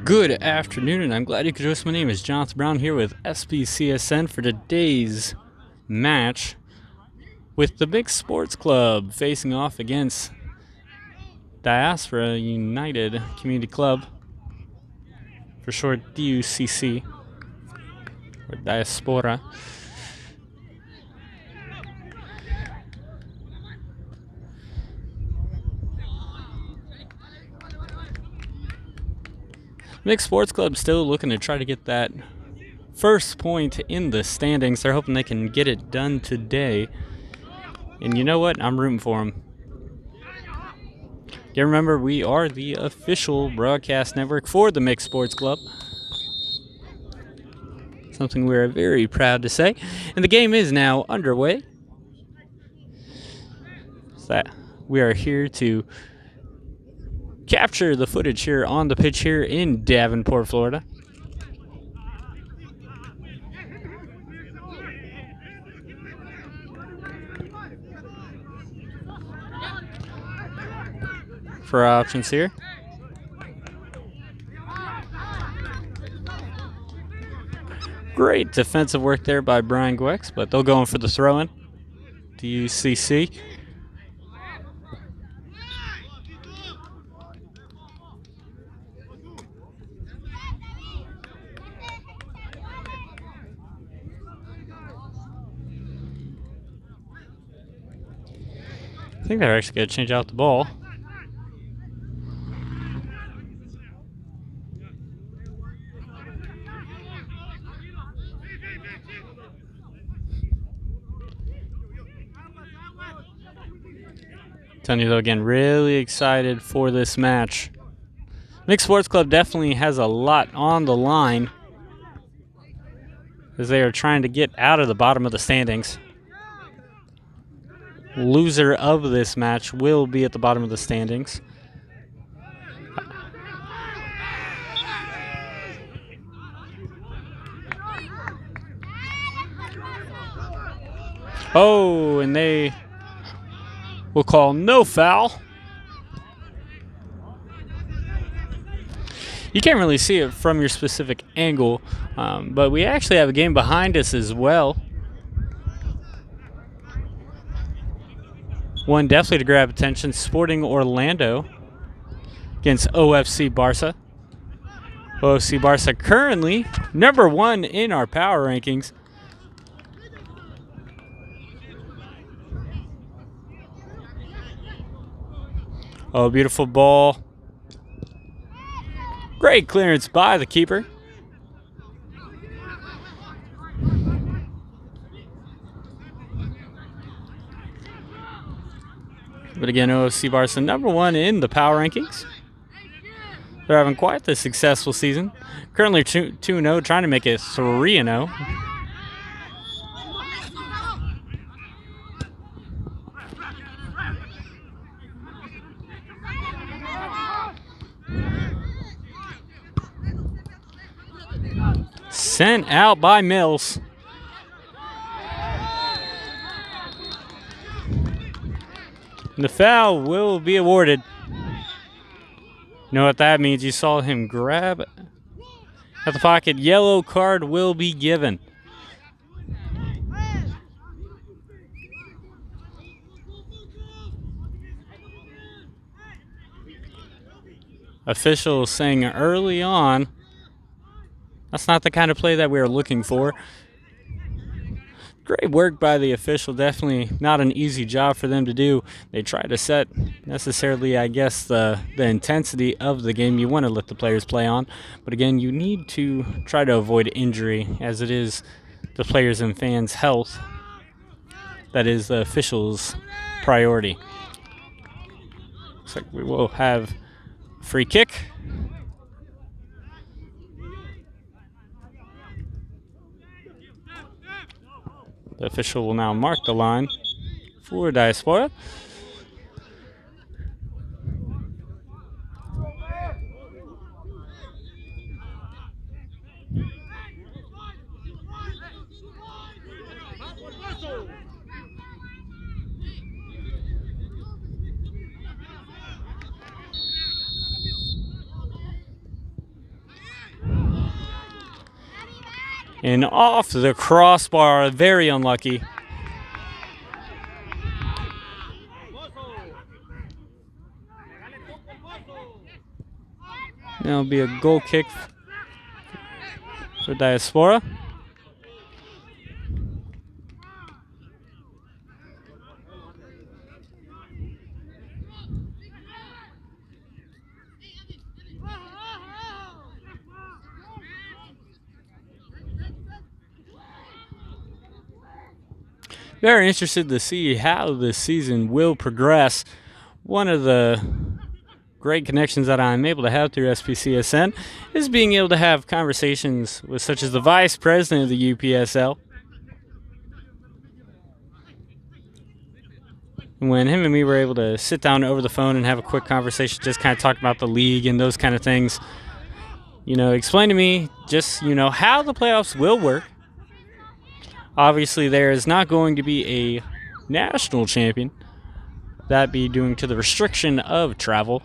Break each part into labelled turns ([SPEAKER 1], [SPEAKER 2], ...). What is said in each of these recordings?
[SPEAKER 1] Good afternoon, and I'm glad you could join us. My name is Jonathan Brown here with SPCSN for today's match with the Big Sports Club facing off against Diaspora United Community Club, for short DUCC, or Diaspora. Big Sports Club still looking to try to get that first point in the standings. They're hoping they can get it done today. And you know what? I'm rooting for them. Yeah, remember, we are the official broadcast network for the Mixed Sports Club. Something we're very proud to say. And the game is now underway. So we are here to capture the footage here on the pitch here in Davenport, Florida. For our options here. Great defensive work there by Brian Gwex, but they'll go in for the throw-in. DUCC. I think they're actually going to change out the ball. Telling you though, again, really excited for this match. Mixed Sports Club definitely has a lot on the line as they are trying to get out of the bottom of the standings. Loser of this match will be at the bottom of the standings. Oh, and they will call no foul. You can't really see it from your specific angle, but we actually have a game behind us as well. One definitely to grab attention, Sporting Orlando against OFC Barca. OFC Barca currently #1 in our power rankings. Oh, beautiful ball. Great clearance by the keeper. But again, OFC Barca #1 in the power rankings. They're having quite the successful season. Currently 2-0, trying to make it 3-0. Sent out by Mills. And the foul will be awarded. You know what that means? You saw him grab at the pocket. Yellow card will be given. Officials saying early on, that's not the kind of play that we were looking for. Great work by the official. Definitely not an easy job for them to do. They try to set necessarily, I guess, the intensity of the game you want to let the players play on. But again, you need to try to avoid injury, as it is the players' and fans' health that is the officials' priority. Looks like we will have a free kick. The official will now mark the line for Diaspora. And off the crossbar, very unlucky. That'll be a goal kick for Diaspora. Very interested to see how this season will progress. One of the great connections that I'm able to have through SPCSN is being able to have conversations with such as the vice president of the UPSL. When him and me were able to sit down over the phone and have a quick conversation, just kind of talk about the league and those kind of things, explain to me just, how the playoffs will work. Obviously, there is not going to be a national champion. That be due to the restriction of travel.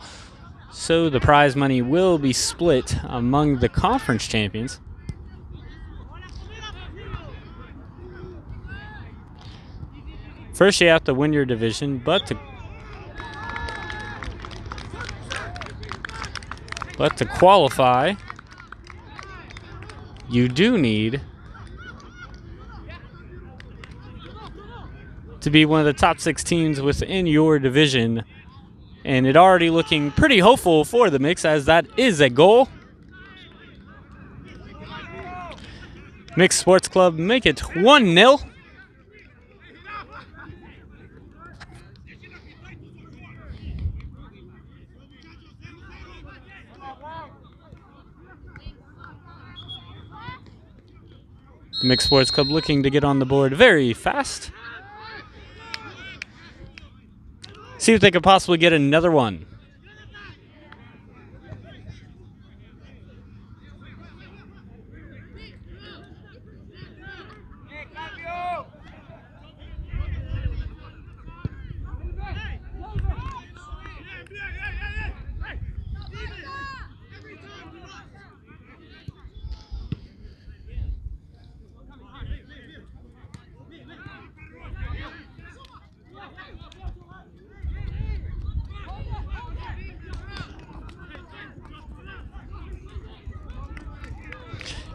[SPEAKER 1] So the prize money will be split among the conference champions. First, you have to win your division, but to qualify, you do need to be one of the top 6 teams within your division. And it already looking pretty hopeful for the Mix, as that is a goal. Mix Sports Club make it 1-0. The Mix Sports Club looking to get on the board very fast. See if they could possibly get another one.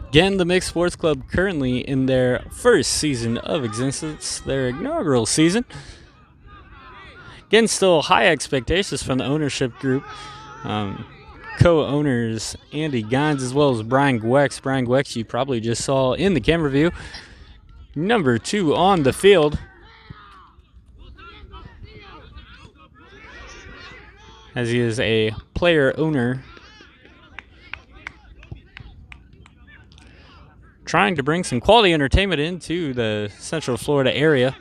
[SPEAKER 1] Again, the Mixed Sports Club currently in their first season of existence, their inaugural season. Again, still high expectations from the ownership group. Co-owners Andy Gines as well as Brian Gwex. Brian Gwex you probably just saw in the camera view. Number 2 on the field. As he is a player owner. Trying to bring some quality entertainment into the Central Florida area,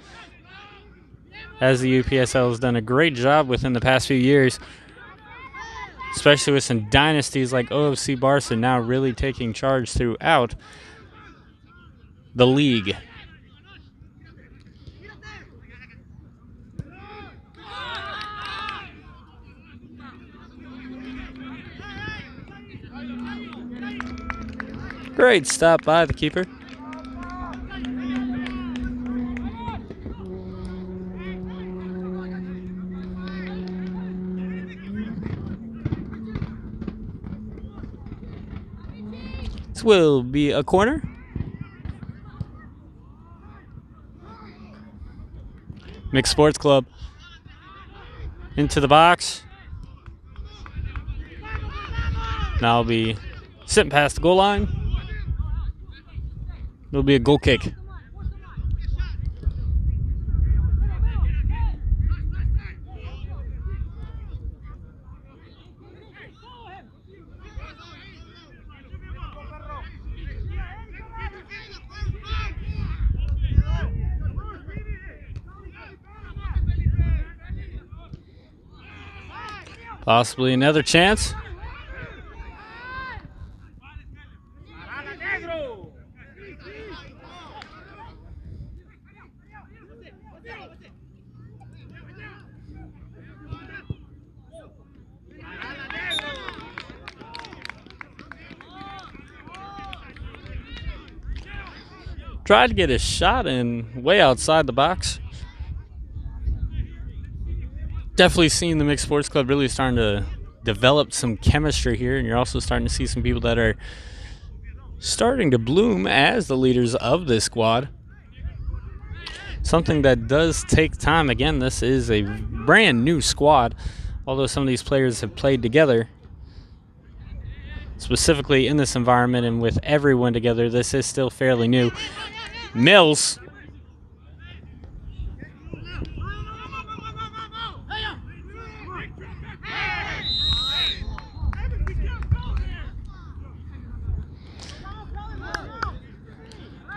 [SPEAKER 1] as the UPSL has done a great job within the past few years, especially with some dynasties like OFC Barca now really taking charge throughout the league. Great stop by the keeper. This will be a corner. Mixed Sports Club into the box. Now I'll be sitting past the goal line. It'll be a goal kick. Possibly another chance. Tried to get his shot in way outside the box. Definitely seeing the Mixed Sports Club really starting to develop some chemistry here, and you're also starting to see some people that are starting to bloom as the leaders of this squad. Something that does take time. Again, this is a brand new squad, although some of these players have played together. Specifically in this environment and with everyone together, this is still fairly new. Mills.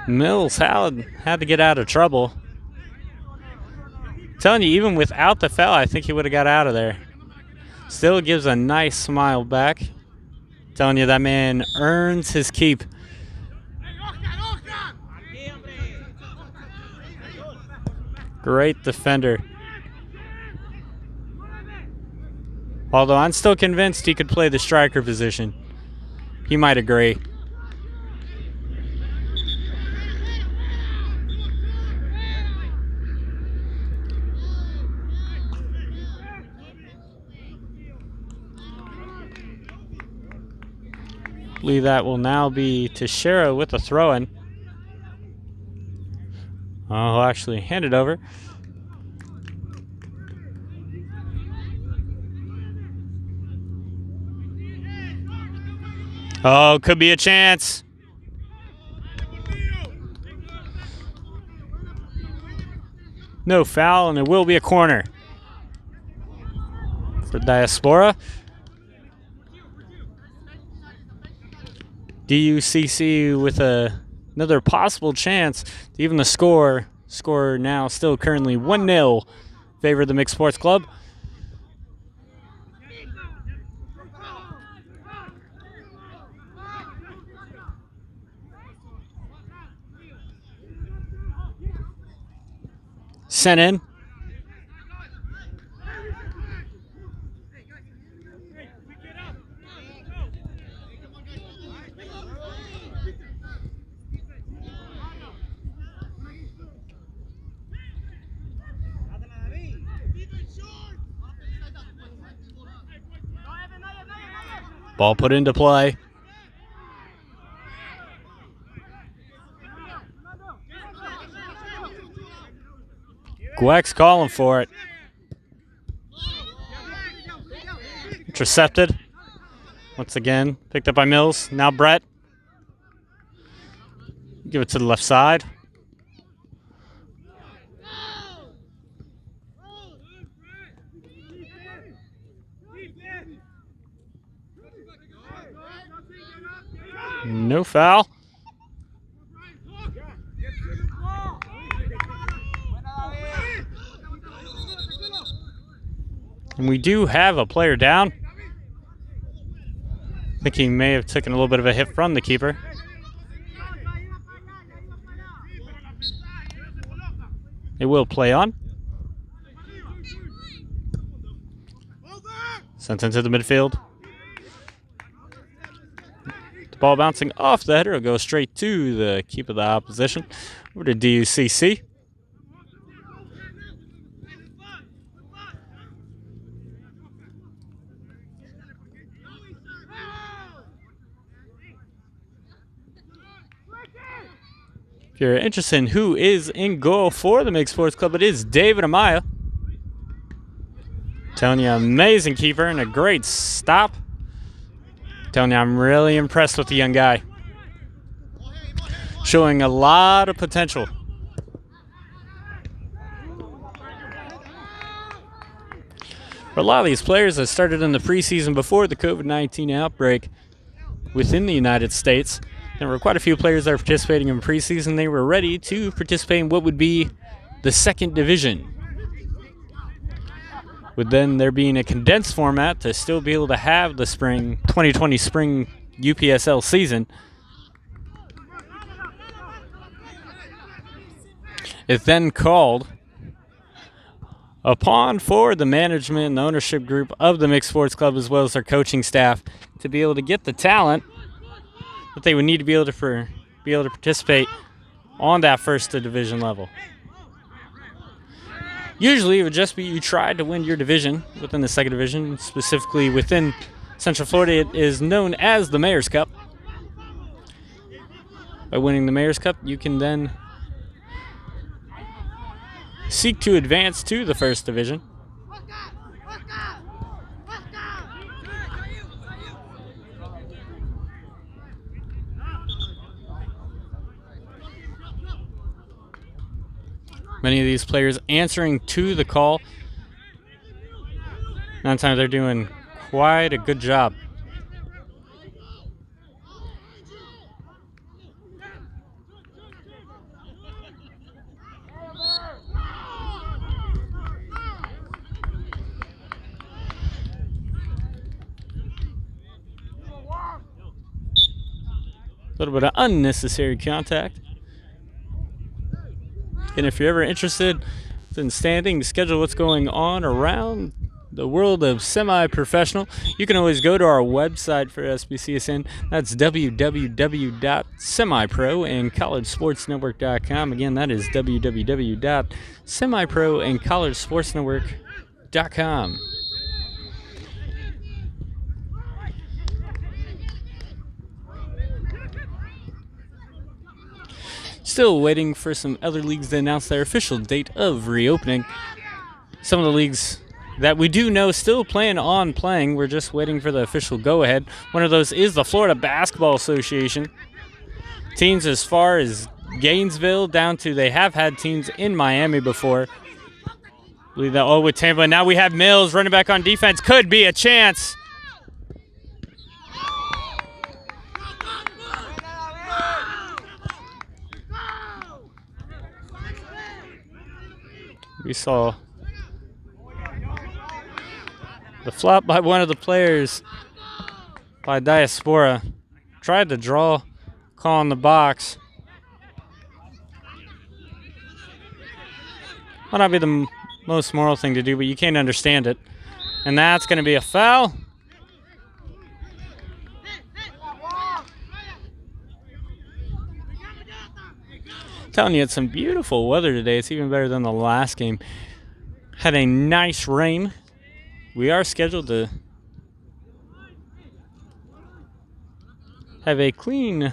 [SPEAKER 1] Mills had to get out of trouble. I'm telling you, even without the foul, I think he would have got out of there. Still gives a nice smile back. I'm telling you, that man earns his keep. Great defender. Although I'm still convinced he could play the striker position. He might agree. I believe that will now be Teixeira with a throw-in. Oh, actually hand it over. Oh, could be a chance. No foul, and it will be a corner for Diaspora. DUCC with another possible chance to even the score. Score now still currently 1-0 favor of the Mixed Sports Club. Sent in. Ball put into play. Gweck's calling for it. Intercepted. Once again, picked up by Mills. Now Brett. Give it to the left side. No foul. And we do have a player down. I think he may have taken a little bit of a hit from the keeper. It will play on. Sent into the midfield. The ball bouncing off the header will go straight to the keeper of the opposition. Over to DUCC. If you're interested in who is in goal for the Mixed Sports Club, it is David Amaya. Telling you, amazing keeper and a great stop. Telling you, I'm really impressed with the young guy. Showing a lot of potential. For a lot of these players that started in the preseason before the COVID-19 outbreak within the United States, there were quite a few players that were participating in preseason. They were ready to participate in what would be the second division. With then there being a condensed format to still be able to have the spring 2020 spring UPSL season. It then called upon for the management and the ownership group of the Mixed Sports Club, as well as their coaching staff, to be able to get the talent that they would need to be able to participate on that first division level. Usually it would just be you tried to win your division within the second division, specifically within Central Florida. It is known as the Mayor's Cup. By winning the Mayor's Cup, you can then seek to advance to the first division. Many of these players answering to the call. 9 times they're doing quite a good job. A little bit of unnecessary contact. And if you're ever interested in standing to schedule what's going on around the world of semi-professional, you can always go to our website for SBCSN. That's www.semiproandcollegesportsnetwork.com. Again, that is www.semiproandcollegesportsnetwork.com. Still waiting for some other leagues to announce their official date of reopening. Some of the leagues that we do know still plan on playing. We're just waiting for the official go-ahead. One of those is the Florida Basketball Association. Teams as far as Gainesville down to they have had teams in Miami before. I believe that with Tampa. Now we have Mills running back on defense. Could be a chance. We saw the flop by one of the players by Diaspora. Tried to draw, call in the box. Might not be the most moral thing to do, but you can't understand it. And that's going to be a foul. Telling you, it's some beautiful weather today. It's even better than the last game. Had a nice rain. We are scheduled to have a clean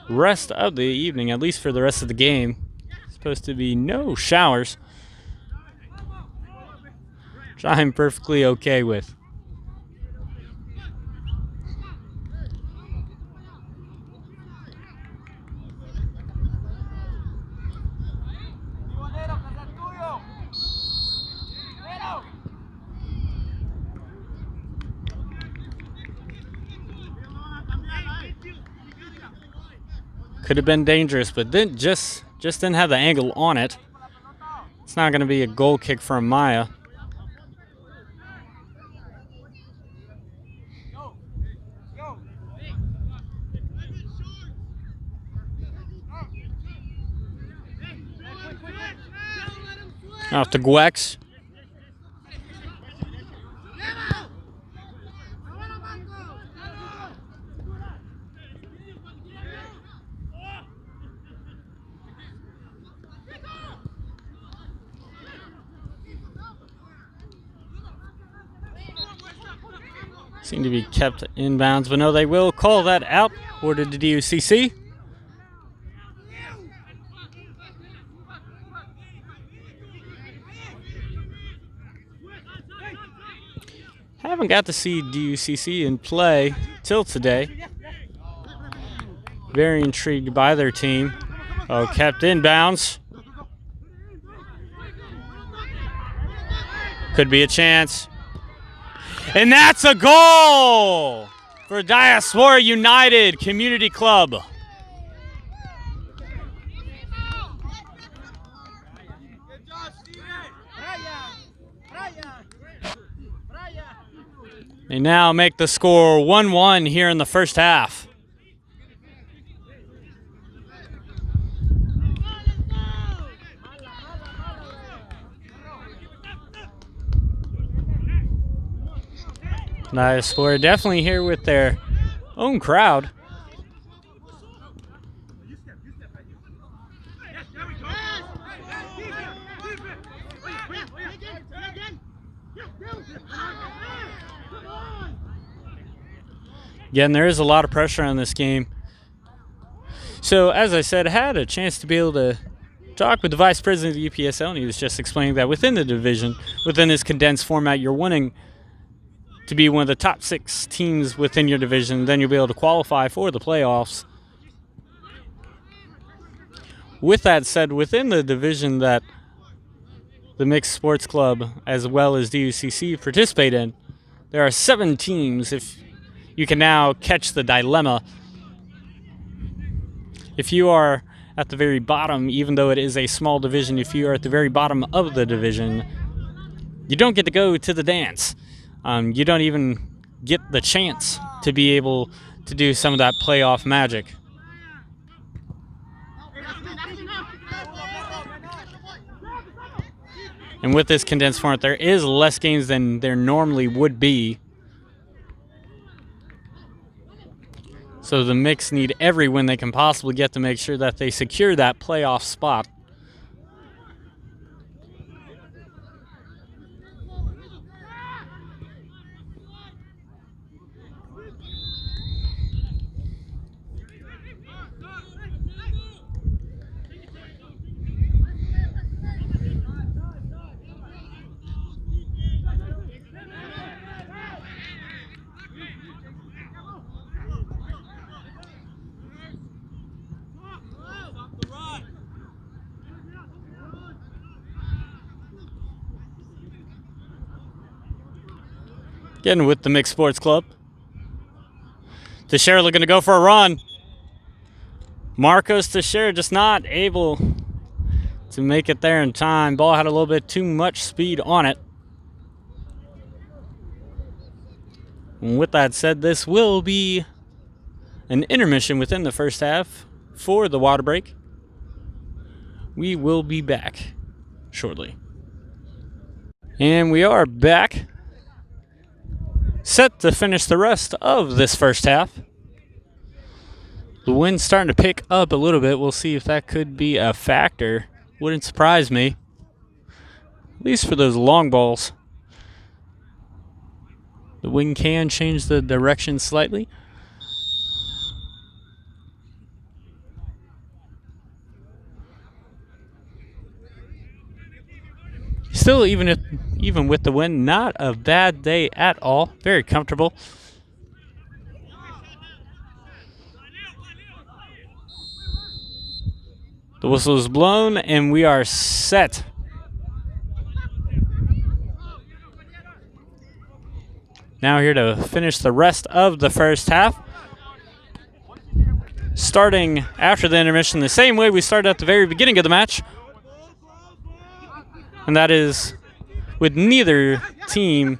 [SPEAKER 1] rest of the evening, at least for the rest of the game. Supposed to be no showers, which I'm perfectly okay with. Could have been dangerous, but then just didn't have the angle on it. It's not going to be a goal kick from Maya. Off to Gwex. Seem to be kept inbounds, but no, they will call that out. Ordered to DUCC. Haven't got to see DUCC in play till today. Very intrigued by their team. Oh, kept inbounds. Could be a chance. And that's a goal for Diaspora United Community Club. They now make the score 1-1 here in the first half. Diaspora definitely here with their own crowd. Again, there is a lot of pressure on this game. So, as I said, I had a chance to be able to talk with the vice president of the UPSL, and he was just explaining that within the division, within this condensed format, you're winning to be one of the top 6 teams within your division. Then you'll be able to qualify for the playoffs. With that said, within the division that the Mixed Sports Club as well as DUCC participate in, there are 7 teams. If you can now catch the dilemma, if you are at the very bottom, even though it is a small division, if you are at the very bottom of the division, you don't get to go to the dance. You don't even get the chance to be able to do some of that playoff magic. And with this condensed format, there is less games than there normally would be. So the Mix need every win they can possibly get to make sure that they secure that playoff spot. Getting with the Mixed Sports Club. Teixeira looking to go for a run. Marcos Teixeira just not able to make it there in time. Ball had a little bit too much speed on it. And with that said, this will be an intermission within the first half for the water break. We will be back shortly. And we are back, set to finish the rest of this first half. The wind's starting to pick up a little bit. We'll see if that could be a factor. Wouldn't surprise me, at least for those long balls. The wind can change the direction slightly. Still, even with the wind, not a bad day at all. Very comfortable. The whistle is blown, and we are set. Now here to finish the rest of the first half. Starting after the intermission the same way we started at the very beginning of the match. And that is with neither team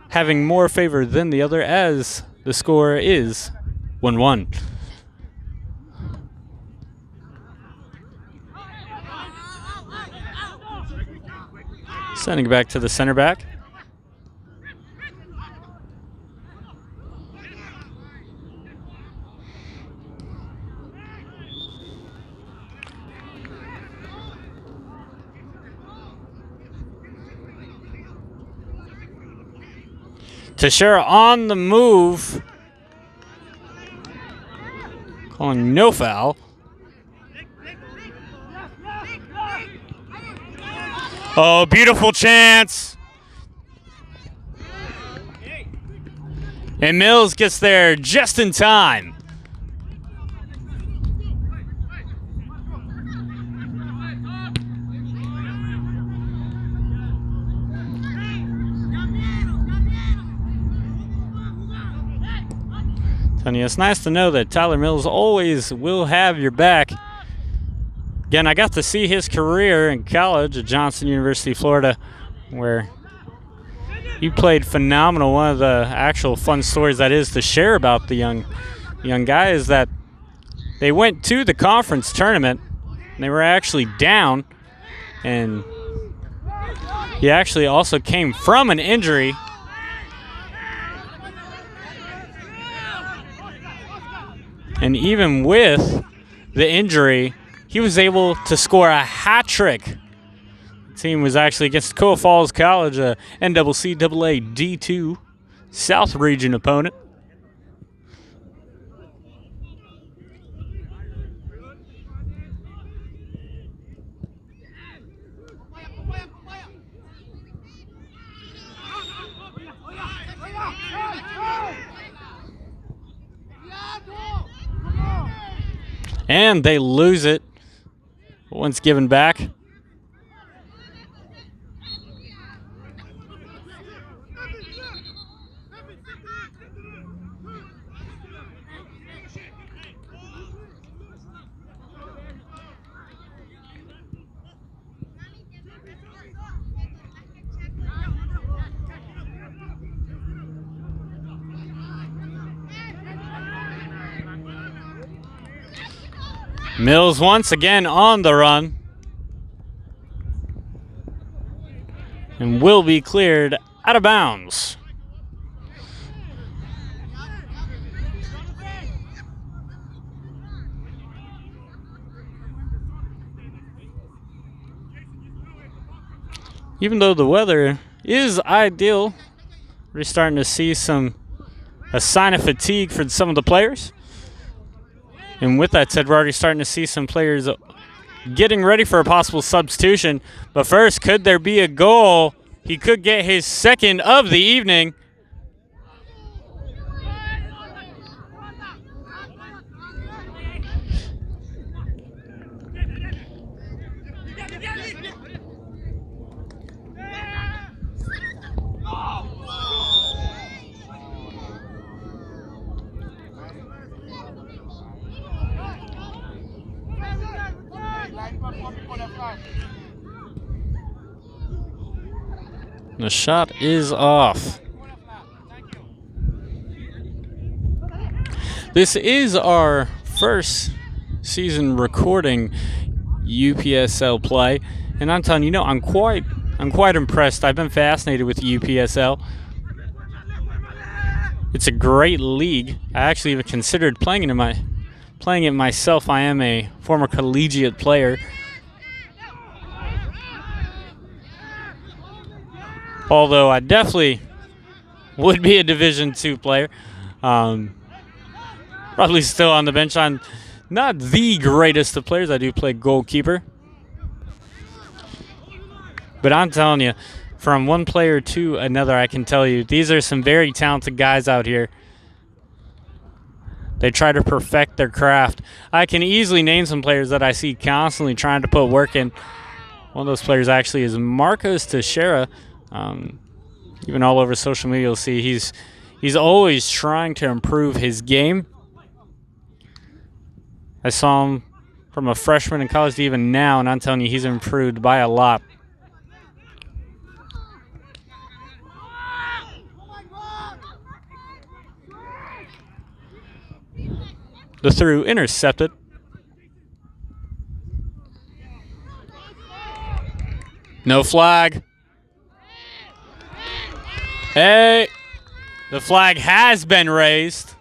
[SPEAKER 1] having more favor than the other, as the score is 1-1. Sending it back to the center back. Teixeira on the move. Calling no foul. Oh, beautiful chance. And Mills gets there just in time. Tony, it's nice to know that Tyler Mills always will have your back. Again, I got to see his career in college at Johnson University, Florida, where he played phenomenal. One of the actual fun stories that is to share about the young guy is that they went to the conference tournament, and they were actually down, and he actually also came from an injury. And even with the injury, he was able to score a hat trick. The team was actually against Coa Falls College, a NCCAA D2 South Region opponent. And they lose it. Once given back. Mills once again on the run and will be cleared out of bounds. Even though the weather is ideal, we're starting to see a sign of fatigue for some of the players. And with that said, we're already starting to see some players getting ready for a possible substitution. But first, could there be a goal? He could get his second of the evening. The shot is off. This is our first season recording UPSL play, and I'm telling you, I'm quite impressed. I've been fascinated with UPSL. It's a great league. I actually even considered playing it myself. I am a former collegiate player. Although I definitely would be a Division II player. Probably still on the bench. I'm not the greatest of players. I do play goalkeeper. But I'm telling you, from one player to another, I can tell you, these are some very talented guys out here. They try to perfect their craft. I can easily name some players that I see constantly trying to put work in. One of those players actually is Marcos Teixeira. Even all over social media, you'll see he's always trying to improve his game. I saw him from a freshman in college to even now, and I'm telling you, he's improved by a lot. The through intercepted. No flag. Hey, the flag has been raised.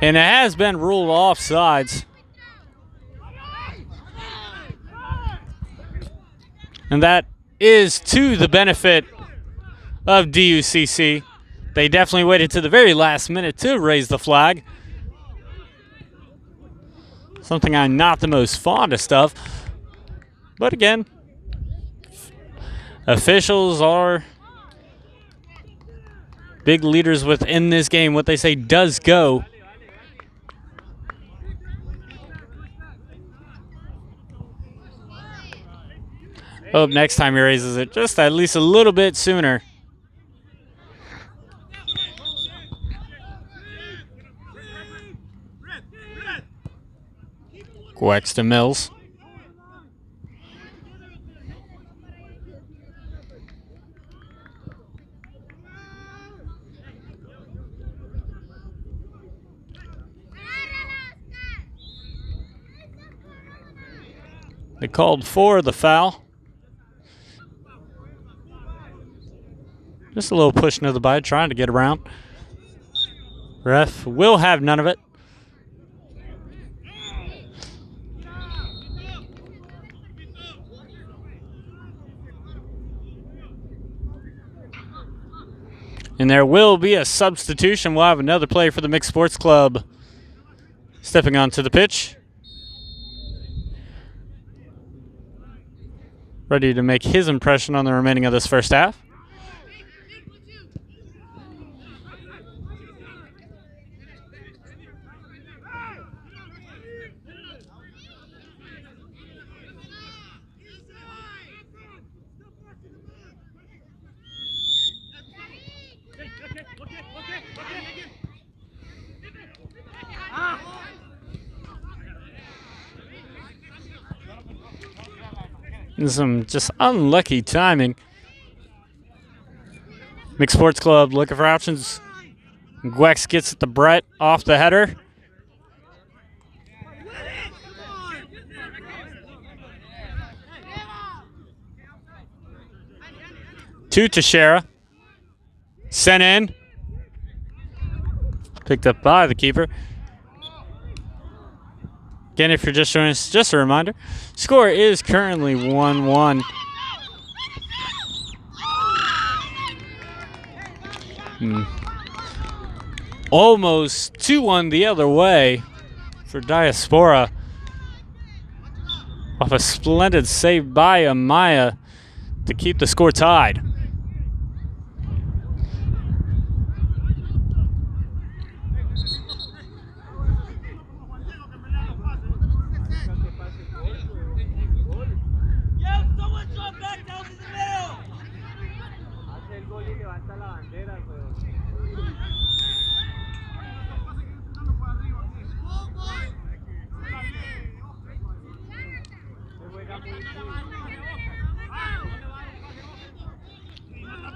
[SPEAKER 1] And it has been ruled offsides. And that is to the benefit of DUCC. They definitely waited to the very last minute to raise the flag. Something I'm not the most fondest of. But again, officials are big leaders within this game. What they say does go. Hope next time he raises it just at least a little bit sooner. Quex to Mills. They called for the foul. Just a little push into the bite, trying to get around. Ref will have none of it. And there will be a substitution. We'll have another player for the Mixed Sports Club stepping onto the pitch, ready to make his impression on the remaining of this first half. And some just unlucky timing. Mixed Sports Club looking for options. Gwex gets it to Brett off the header. To Teixeira. Sent in. Picked up by the keeper. Again, if you're just joining us, just a reminder, score is currently 1-1. Almost 2-1 the other way for Diaspora. Off a splendid save by Amaya to keep the score tied.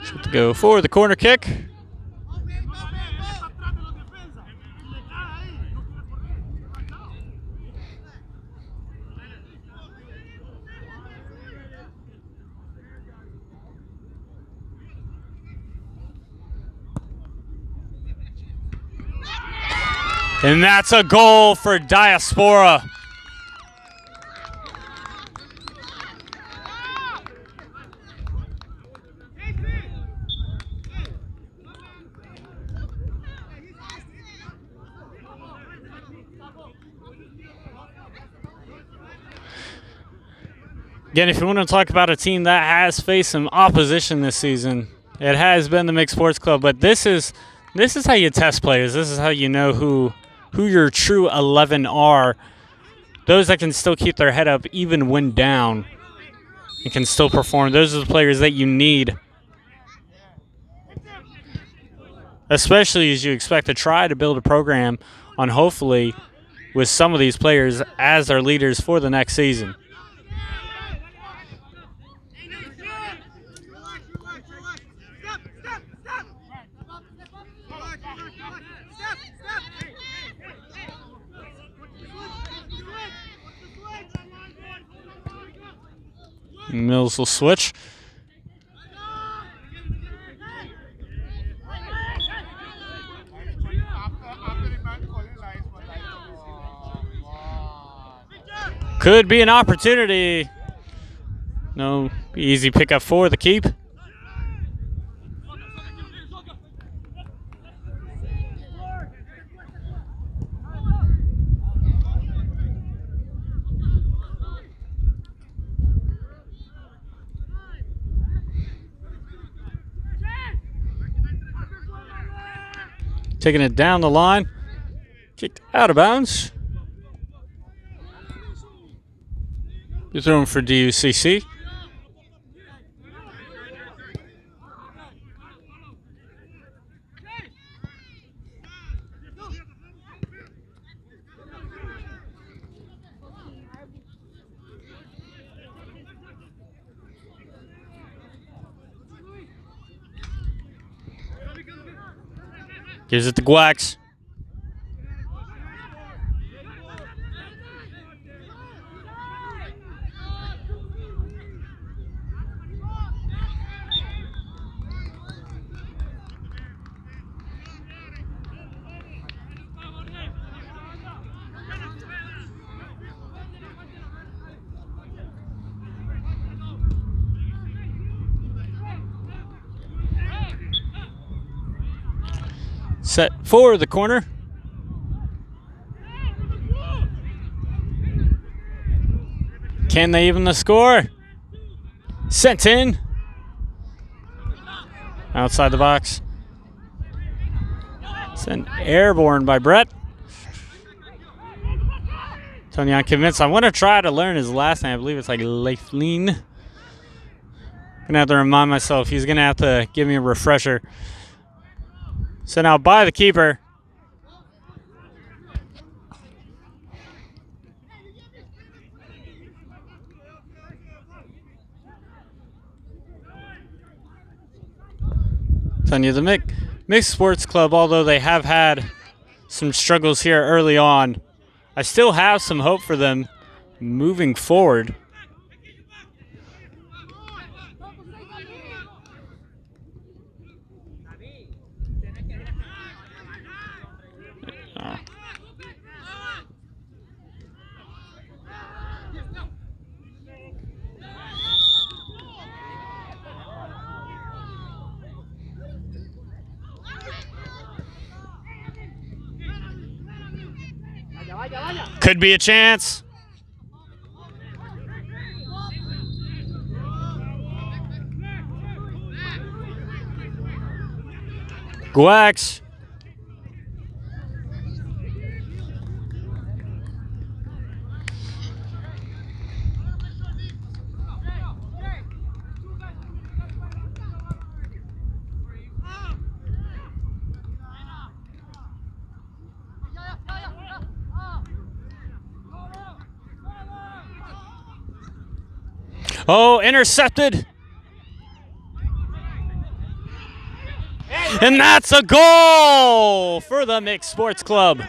[SPEAKER 1] Set to go for the corner kick. And that's a goal for Diaspora. Again, if you want to talk about a team that has faced some opposition this season, it has been the Mixed Sports Club. But this is how you test players. This is how you know who your true 11 are. Those that can still keep their head up even when down and can still perform. Those are the players that you need, especially as you expect to try to build a program on, hopefully, with some of these players as their leaders for the next season. Mills will switch. Could be an opportunity. No easy pickup for the keep. Taking it down the line. Kicked out of bounds. You're throwing for DUCC. Gives it to Gwax. Set for the corner. Can they even the score? Sent in. Outside the box. Sent airborne by Brett. Tony, I'm convinced. I want to try to learn his last name. I believe it's like Leiflin. Gonna have to remind myself. He's gonna have to give me a refresher. So now by the keeper. Telling you, the Mixed Sports Club, although they have had some struggles here early on, I still have some hope for them moving forward. Could be a chance. Guax. Oh, intercepted. And that's a goal for the Mixed Sports Club.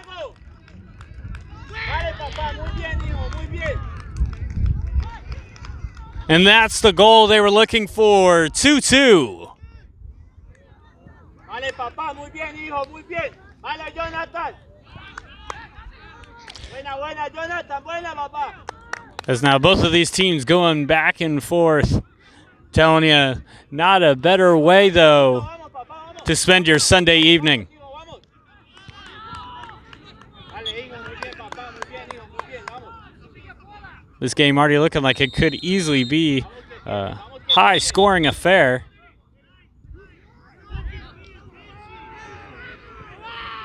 [SPEAKER 1] And that's the goal they were looking for, 2-2.
[SPEAKER 2] Vale, papá, muy bien, hijo, muy bien. Vale, Jonathan. Buena, buena, Jonathan, buena, papá.
[SPEAKER 1] As now both of these teams going back and forth. Telling you, not a better way, though, to spend your Sunday evening. This game already looking like it could easily be a high-scoring affair.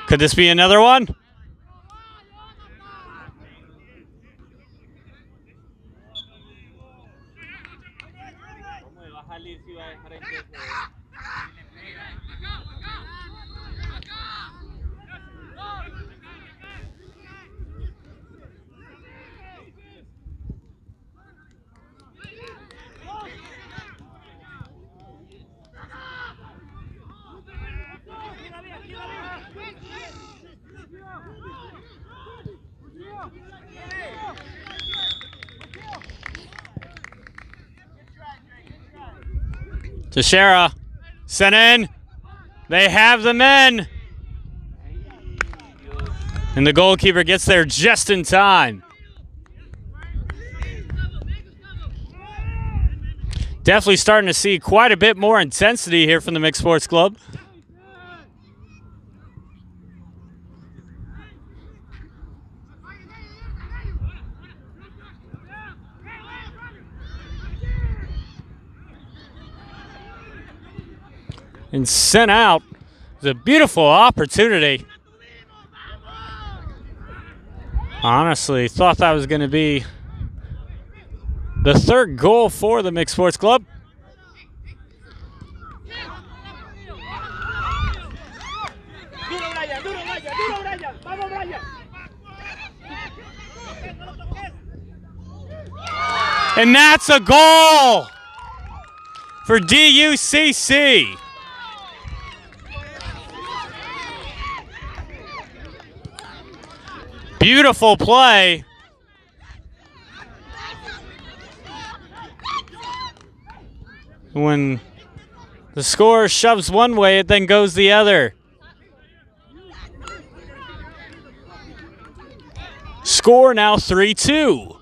[SPEAKER 1] Could this be another one? Teixeira, sent in. They have the men. And the goalkeeper gets there just in time. Definitely starting to see quite a bit more intensity here from the Mixed Sports Club. And sent out. It's a beautiful opportunity. Honestly, thought that was going to be the third goal for the Mixed Sports Club. And that's a goal for DUCC. Beautiful play. When the score shoves one way, it then goes the other. Score now 3-2.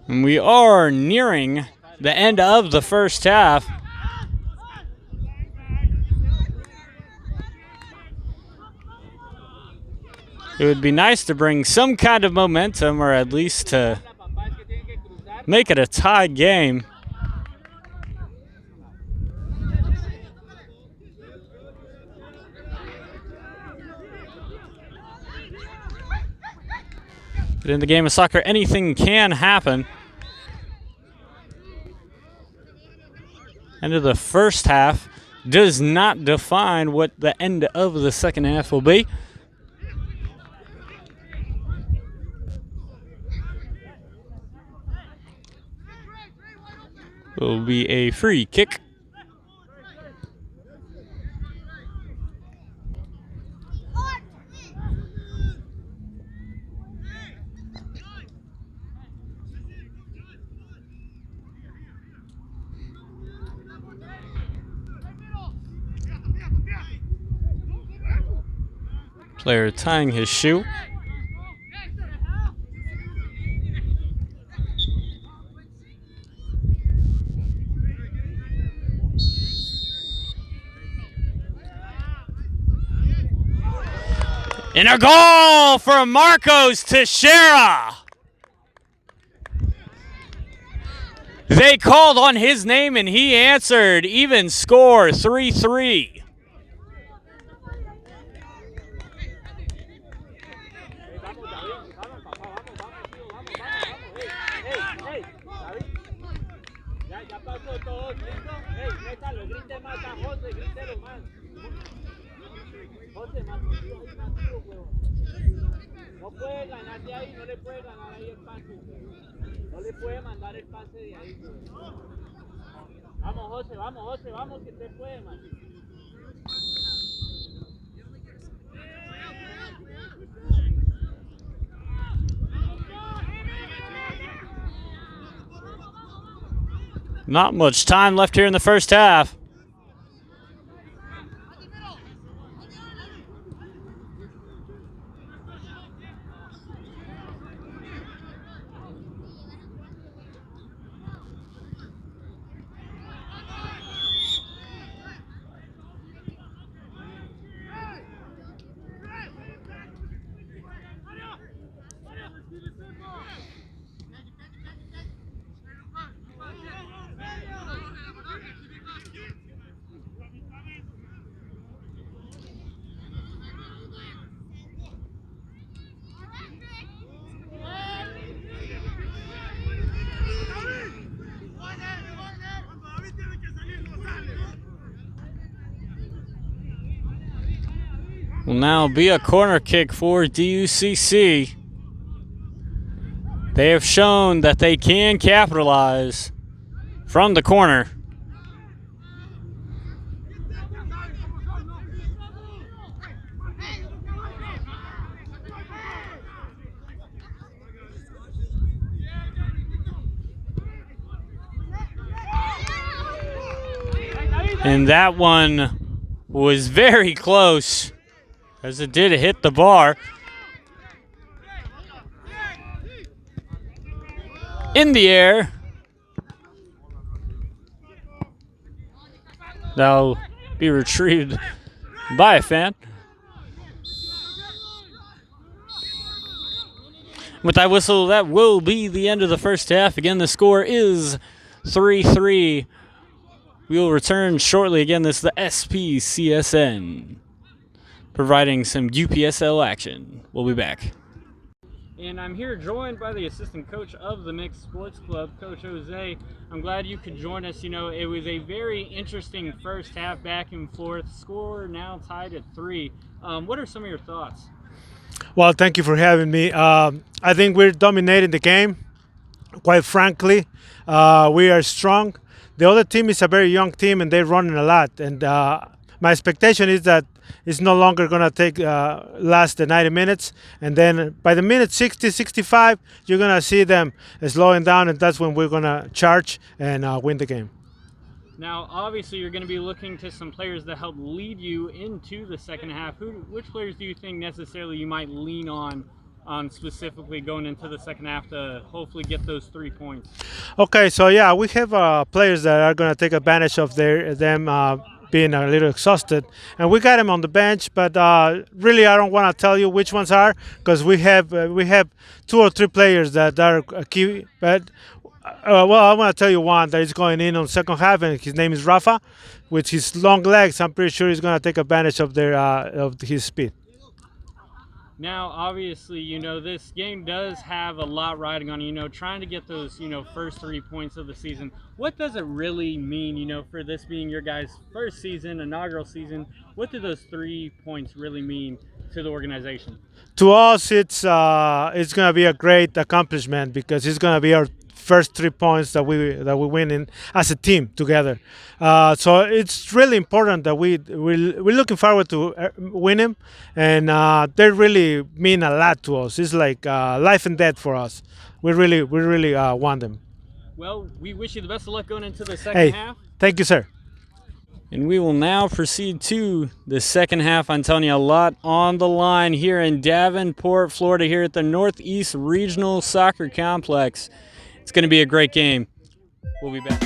[SPEAKER 1] And we are nearing the end of the first half. It would be nice to bring some kind of momentum, or at least to make it a tied game. But in the game of soccer, anything can happen. End of the first half does not define what the end of the second half will be. It will be a free kick. Player tying his shoe. And a goal for Marcos Teixeira. They called on his name and he answered. Even score, 3-3.
[SPEAKER 2] No puede ganar de ahí, no le puede ganar ahí el pase. No le puede mandar el pase de ahí. Vamos, José, vamos, que usted puede, man.
[SPEAKER 1] Not much time left here in the first half. Will now be a corner kick for DUCC. They have shown that they can capitalize from the corner. And that one was very close, as it did hit the bar. In the air. That'll be retrieved by a fan. With that whistle, that will be the end of the first half. Again, the score is 3-3. We will return shortly. Again, this is the SPCSN, providing some UPSL action. We'll be back. And I'm here joined by the assistant coach of the Mixed Sports Club, Coach Jose. I'm glad you could join us. You know, it was a very interesting first half, back and forth. Score now tied at 3. What are some of your thoughts?
[SPEAKER 3] Well, thank you for having me. I think we're dominating the game. Quite frankly, we are strong. The other team is a very young team, and they're running a lot. And my expectation is that it's no longer going to take last the 90 minutes. And then by the minute 60, 65, you're going to see them slowing down, and that's when we're going to charge and win the game.
[SPEAKER 1] Now, obviously, you're going to be looking to some players that help lead you into the second half. Which players do you think necessarily you might lean on on specifically going into the second half to hopefully get those 3 points?
[SPEAKER 3] Okay, so yeah, we have players that are going to take advantage of them being a little exhausted, and we got them on the bench. But really, I don't want to tell you which ones are because we have 2 or 3 players that are key. But well, I want to tell you one that is going in on second half, and his name is Rafa. With his long legs, I'm pretty sure he's going to take advantage of his speed.
[SPEAKER 1] Now, obviously, this game does have a lot riding on, trying to get those, first 3 points of the season. What does it really mean, for this being your guys' first season, inaugural season? What do those 3 points really mean to the organization?
[SPEAKER 3] To us, it's going to be a great accomplishment because it's going to be our first 3 points that we win in as a team together. So it's really important that we're looking forward to win them, and they really mean a lot to us. It's like life and death for us. We really want them.
[SPEAKER 1] Well, we wish you the best of luck going into the second
[SPEAKER 3] Hey,
[SPEAKER 1] half.
[SPEAKER 3] thank you, sir.
[SPEAKER 1] And we will now proceed to the second half. I'm telling you, a lot on the line here in Davenport, Florida, here at the Northeast Regional Soccer Complex. It's going to be a great game. We'll be back.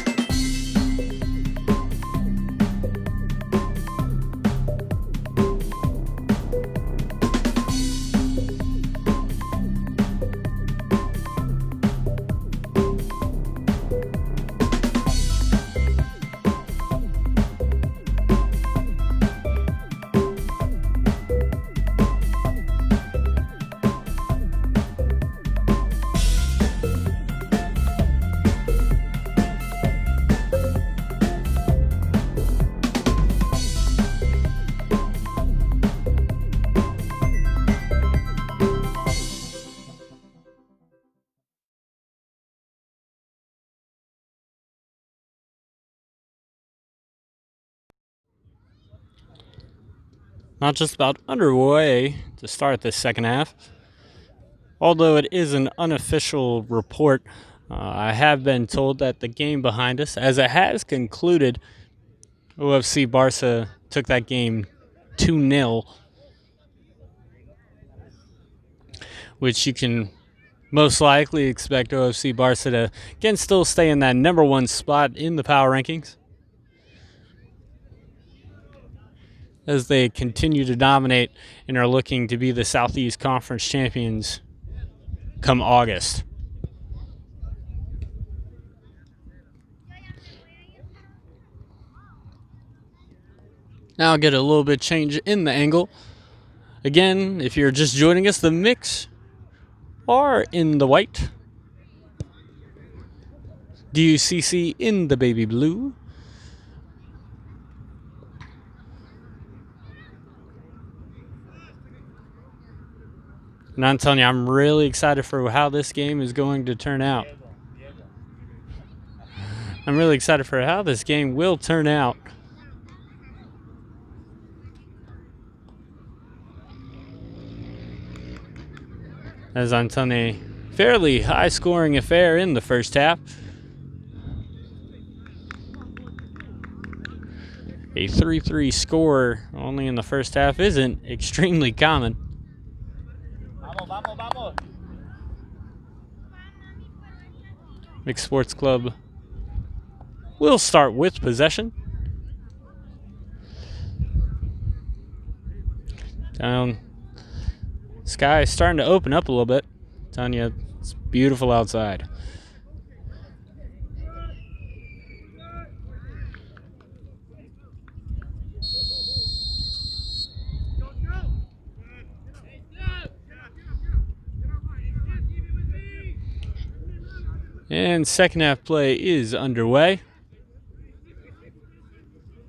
[SPEAKER 1] Not just about underway to start this second half. Although it is an unofficial report, I have been told that the game behind us, as it has concluded, OFC Barca took that game 2-0, which you can most likely expect OFC Barca to, again, still stay in that number 1 spot in the power rankings as they continue to dominate and are looking to be the Southeast Conference champions come August. Now I'll get a little bit change in the angle. Again, if you're just joining us, the mix are in the white, DUCC in the baby blue, and I'm telling you, I'm really excited for how this game is going to turn out. I'm really excited for how this game will turn out. As I'm telling you, a fairly high-scoring affair in the first half. A 3-3 score only in the first half isn't extremely common. Mixed Sports Club will start with possession. Down. Sky is starting to open up a little bit. I'm telling you, it's beautiful outside. And second half play is underway.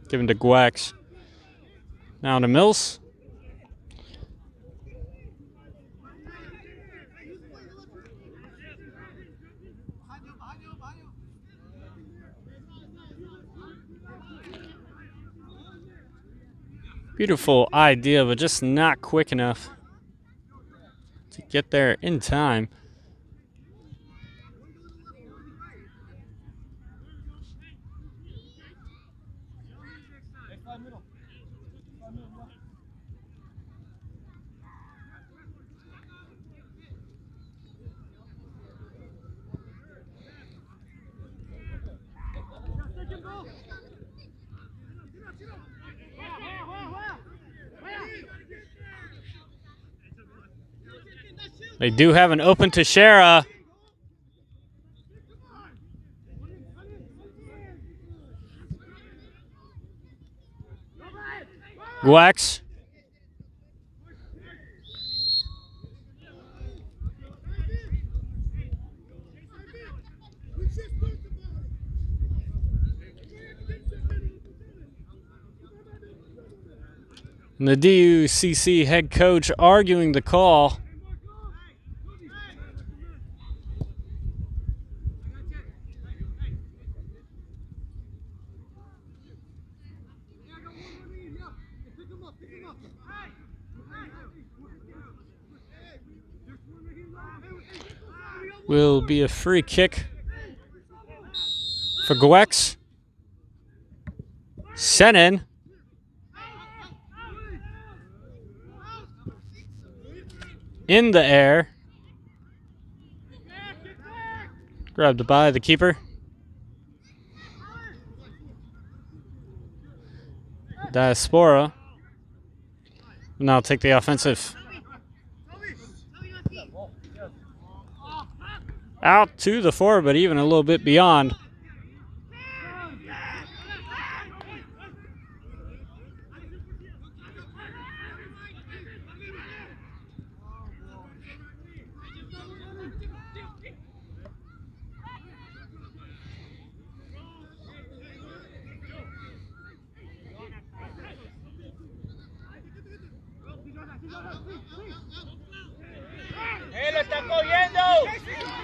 [SPEAKER 1] Given to Guax. Now to Mills. Beautiful idea, but just not quick enough to get there in time. They do have an open Teixeira. Guex. And the DUCC head coach arguing the call. Will be a free kick for Guex. Sent in. In the air. Grabbed by the keeper. Diaspora. Now take the offensive. Out to the forward, but even a little bit beyond.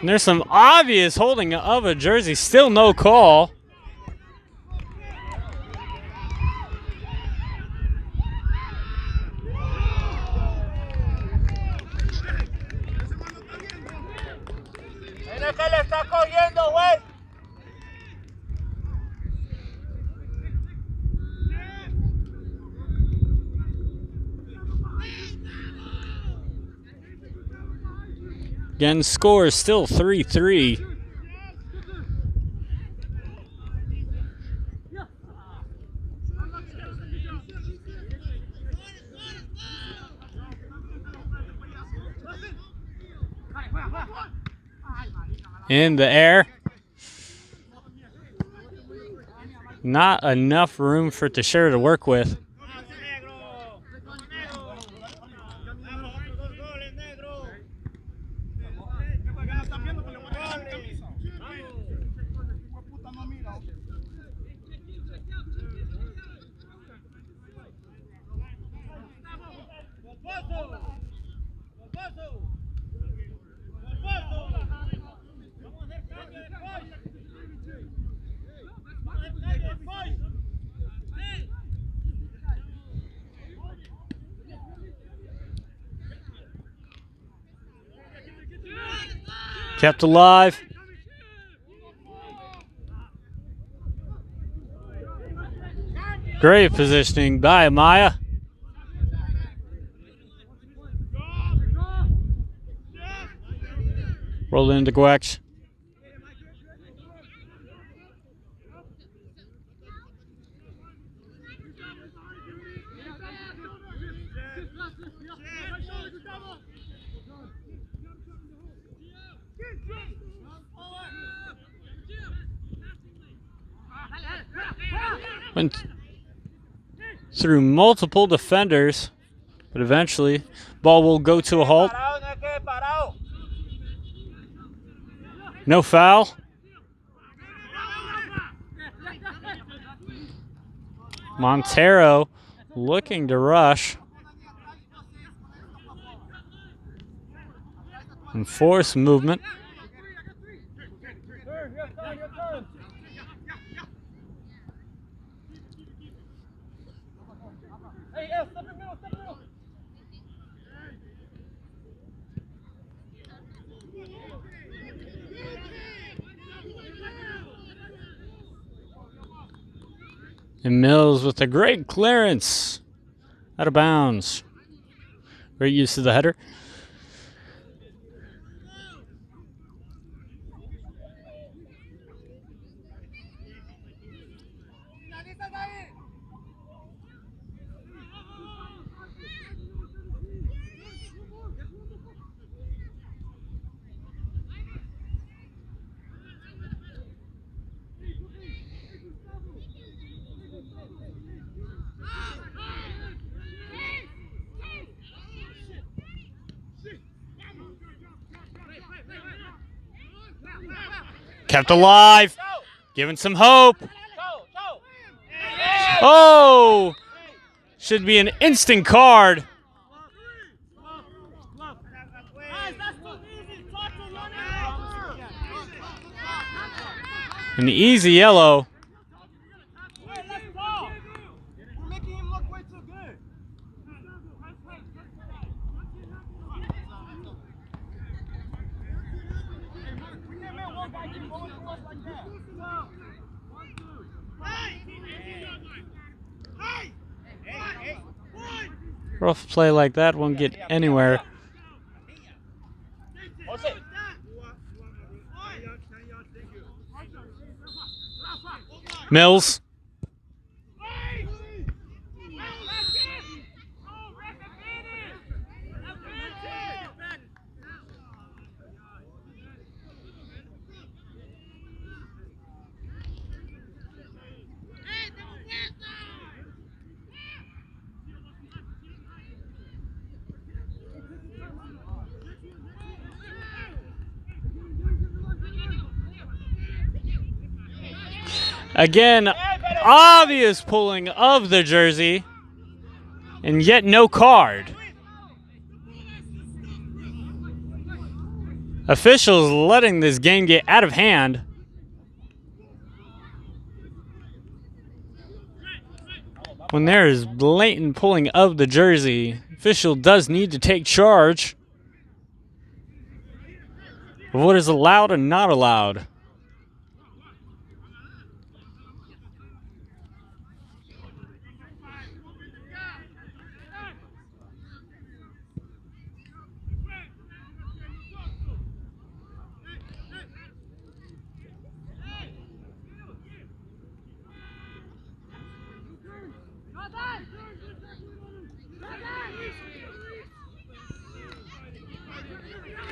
[SPEAKER 1] And there's some obvious holding of a jersey. Still no call. Again, score is still 3-3. In the air. Not enough room for Teixeira to work with. Kept alive. Great positioning by Amaya. Roll into Guex. Went through multiple defenders, but eventually ball will go to a halt. No foul. Montero looking to rush. And force movement. And Mills with a great clearance. Out of bounds. Great use of the header. Kept alive. Giving some hope. Oh! Should be an instant card. An easy yellow. Rough play like that won't get anywhere. Mills. Again, obvious pulling of the jersey, and yet no card. Officials letting this game get out of hand. When there is blatant pulling of the jersey, official does need to take charge of what is allowed and not allowed.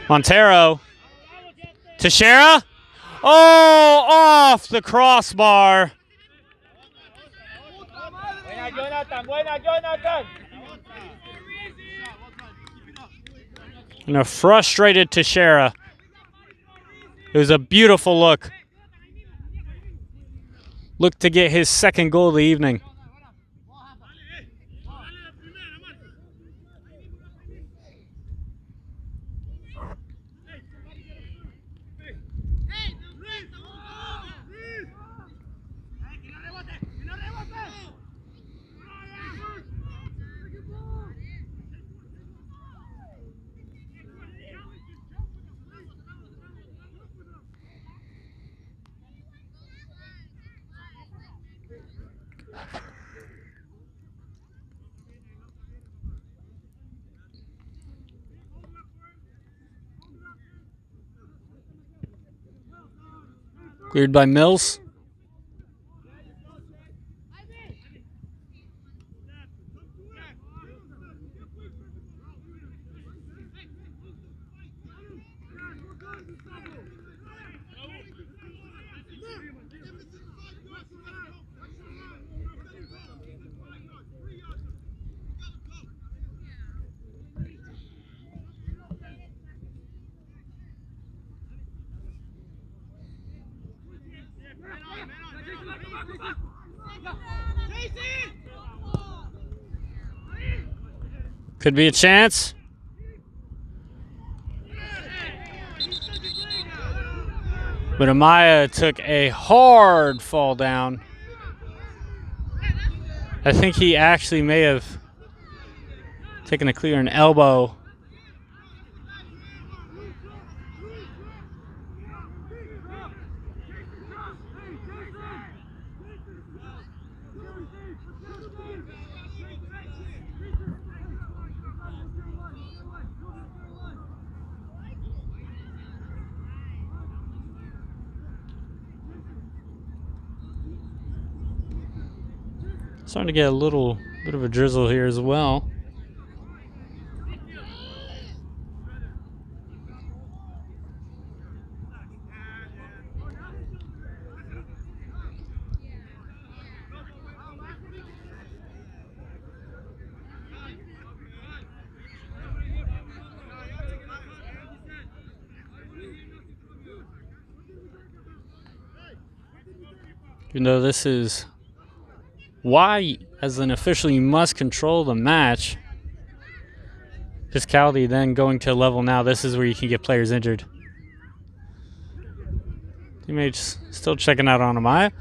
[SPEAKER 1] Montero. Teixeira. Oh, off the crossbar. And a frustrated Teixeira. It was a beautiful look. Looked to get his second goal of the evening. Cleared by Mills. Could be a chance. But Amaya took a hard fall down. I think he actually may have taken a clear an elbow. Starting to get a little bit of a drizzle here as well. Even though this is why, as an official, you must control the match. Physicality then going to a level now. This is where you can get players injured. Teammates still checking out on Amaya.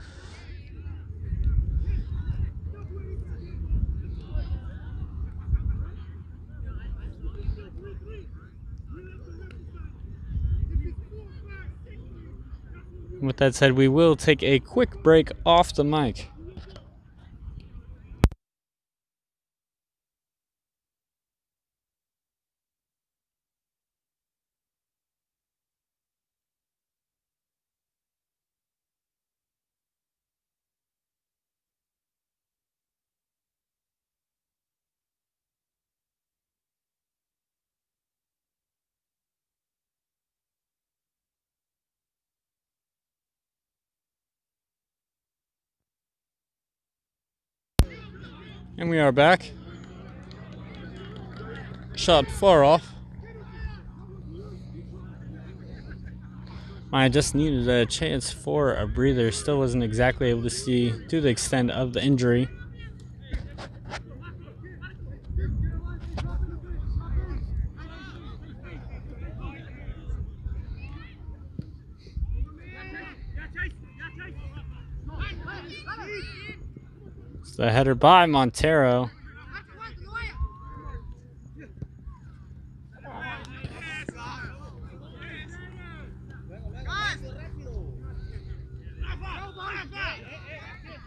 [SPEAKER 1] With that said, we will take a quick break off the mic. And we are back. Shot far off. I just needed a chance for a breather. Still wasn't exactly able to see to the extent of the injury. It's the header by Montero.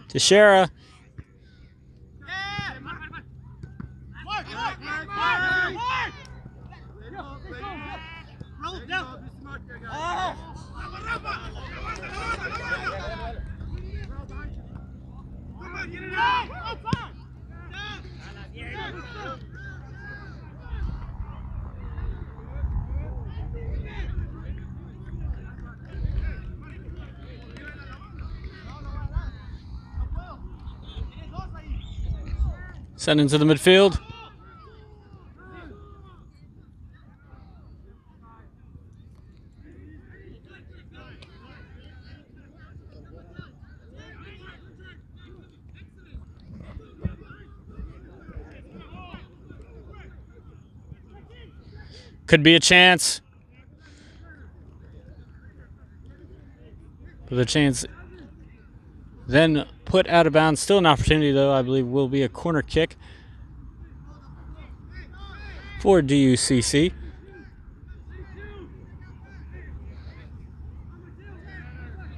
[SPEAKER 1] Teixeira. Sent into the midfield. Could be a chance. But the chance then put out of bounds. Still an opportunity, though, I believe will be a corner kick for DUCC.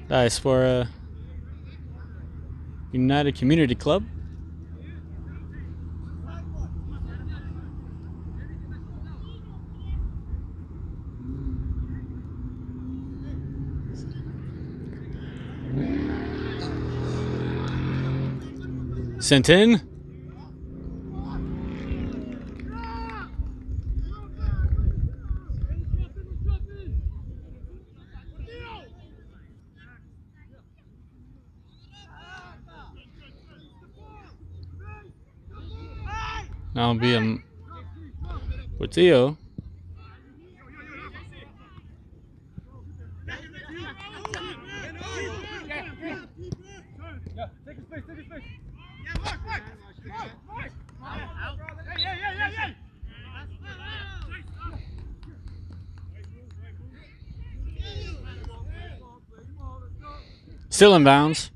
[SPEAKER 1] Diaspora United Community Club. Sent in. Now it'll be a Portillo. Still in bounds.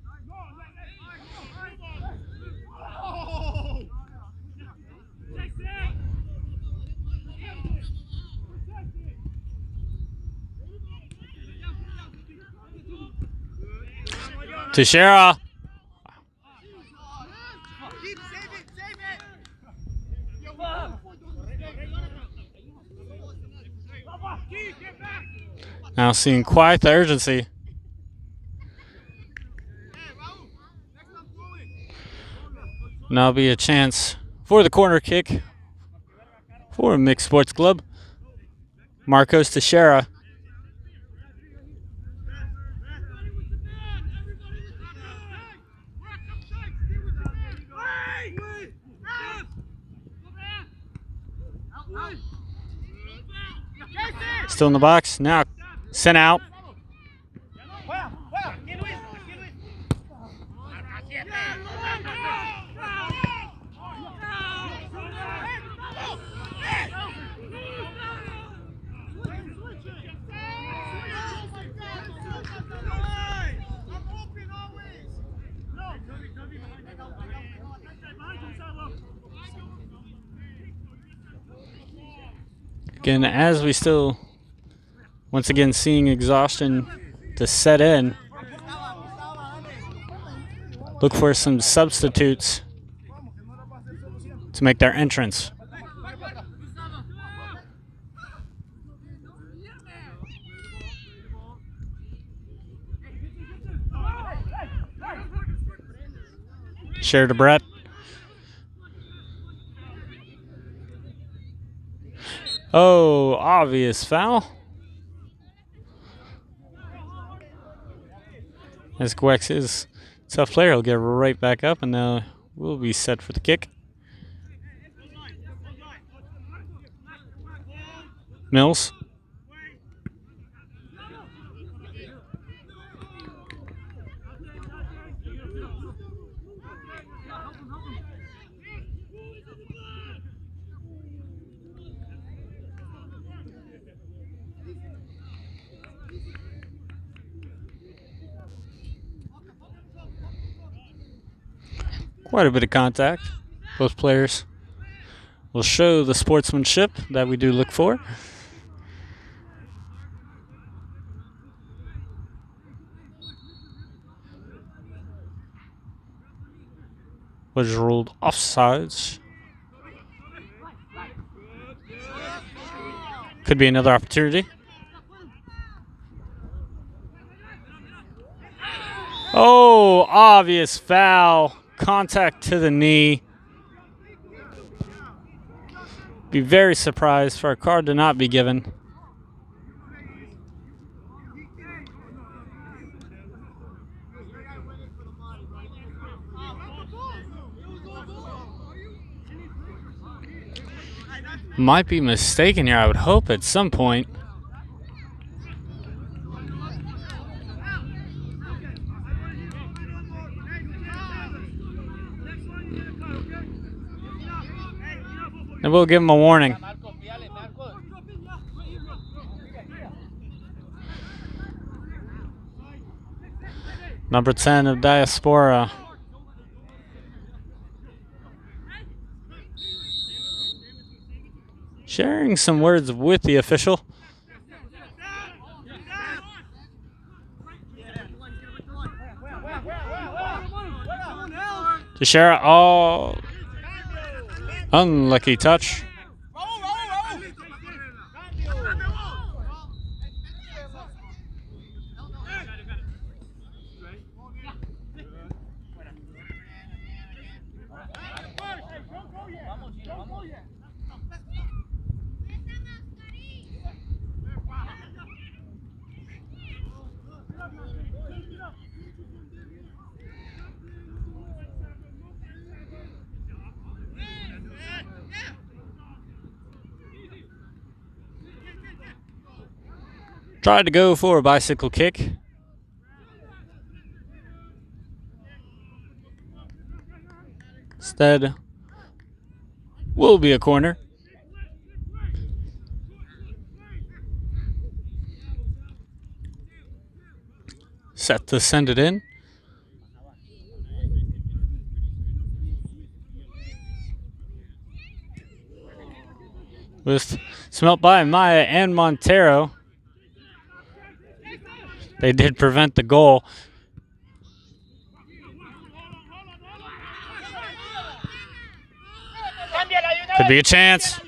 [SPEAKER 1] Teixeira. Now seeing quite the urgency. Now will be a chance for the corner kick for Mixed Sports Club. Marcos Teixeira. Still in the box. Now sent out. Again, as we still, once again, seeing exhaustion to set in, look for some substitutes to make their entrance. Share to Brett. Oh, obvious foul. As Gwex is a tough player, he'll get right back up, and now we'll be set for the kick. Mills. Quite a bit of contact. Both players will show the sportsmanship that we do look for. Was ruled offsides. Could be another opportunity. Oh, obvious foul. Contact to the knee. Be very surprised for a card to not be given. Might be mistaken here, I would hope, at some point. And we'll give him a warning. Number 10 of Diaspora. Sharing some words with the official. To share it all. Unlucky touch. Tried to go for a bicycle kick. Instead, will be a corner. Set to send it in. Was smelt by Maya and Montero. They did prevent the goal. Could be a chance.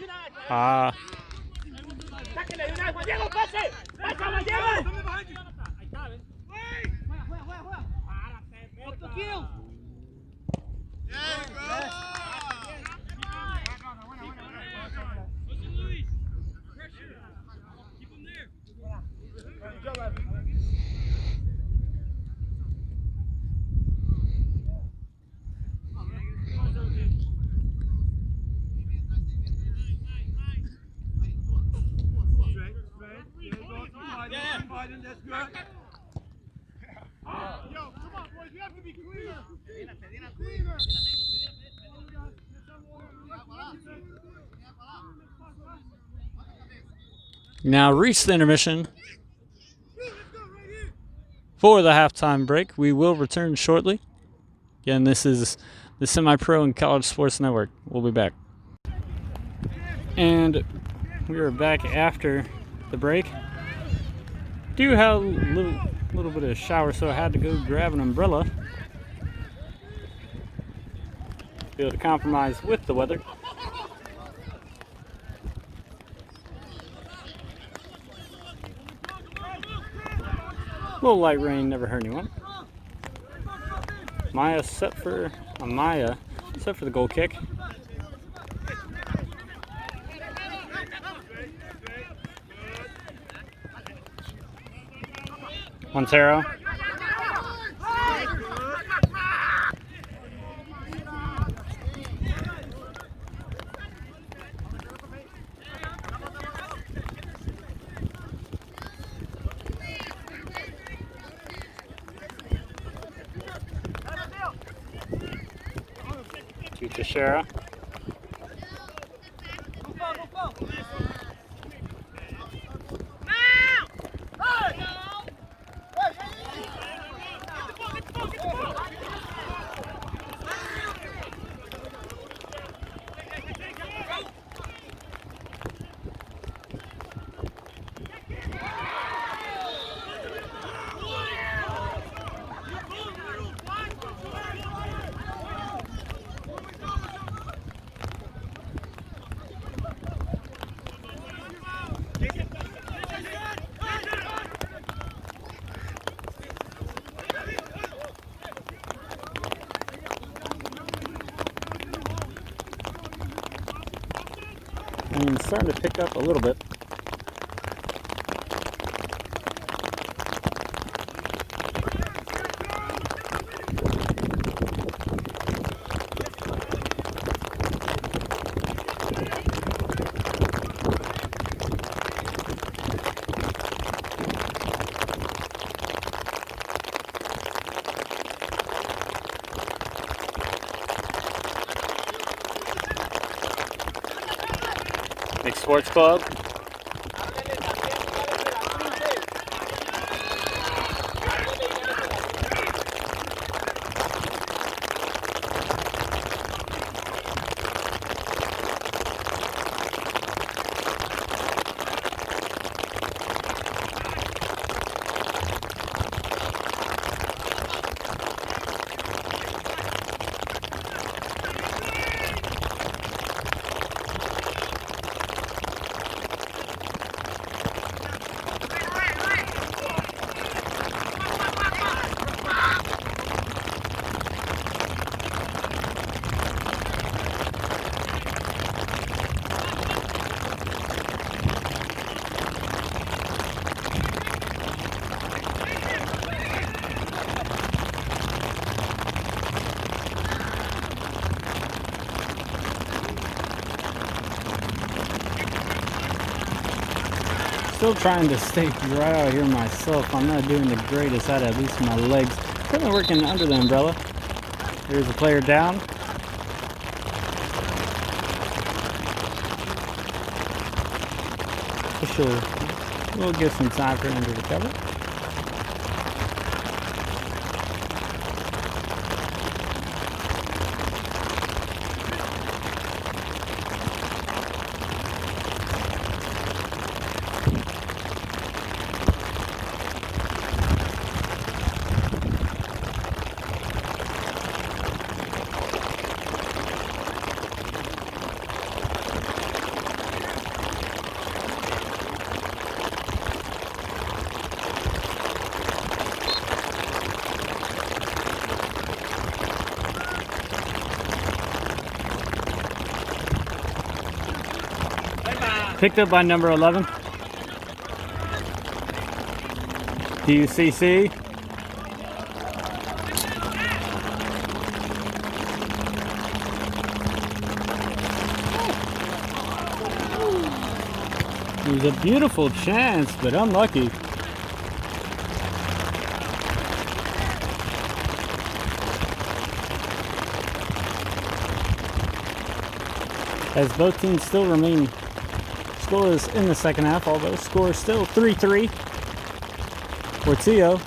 [SPEAKER 1] Now reach the intermission for the halftime break. We will return shortly. Again, this is the Semi-Pro and College Sports Network. We'll be back. And We are back after the break. Do have a little bit of a shower, so I had to go grab an umbrella. Be able to compromise with the weather. A little light rain never hurt anyone. Maya set for the goal kick. Montero. To Teixeira. And starting to pick up a little bit. Nick Sports Club. Still trying to stay dry out here myself. I'm not doing the greatest out of at least my legs. Currently working under the umbrella. There's a player down. For sure. We'll give some time for him to recover. Picked up by number 11. UCC. It was a beautiful chance, but unlucky. As both teams still remain scoreless in the second half, although score is still 3-3 for Tio.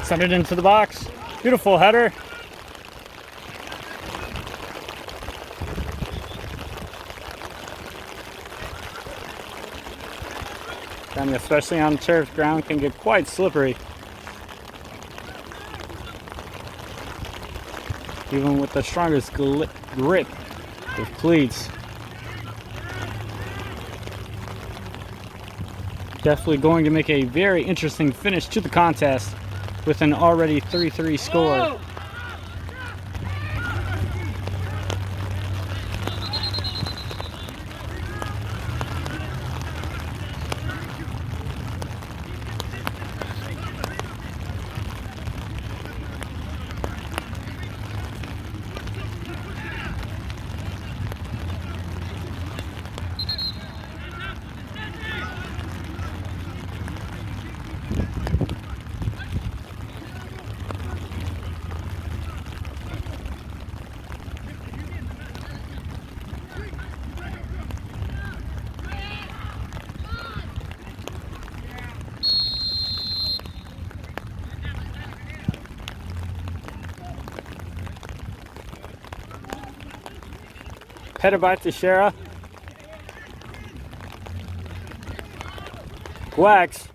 [SPEAKER 1] Send it into the box. Beautiful header. And especially on turf, ground can get quite slippery. Even with the strongest grip with cleats. Definitely going to make a very interesting finish to the contest with an already 3-3 score. Header by Teixeira. Wax.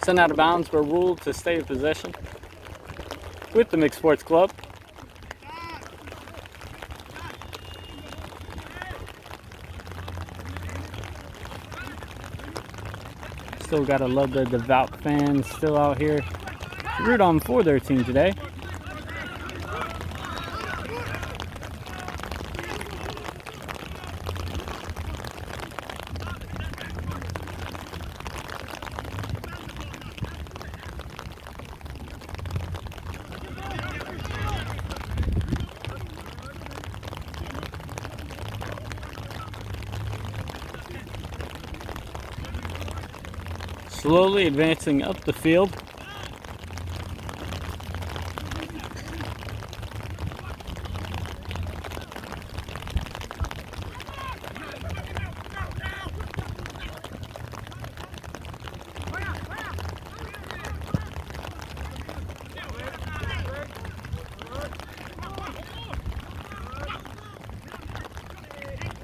[SPEAKER 1] Sent out of bounds, but ruled to stay in possession with the Mixed Sports Club. Still gotta love the devout fans still out here to root on for their team today. Slowly advancing up the field.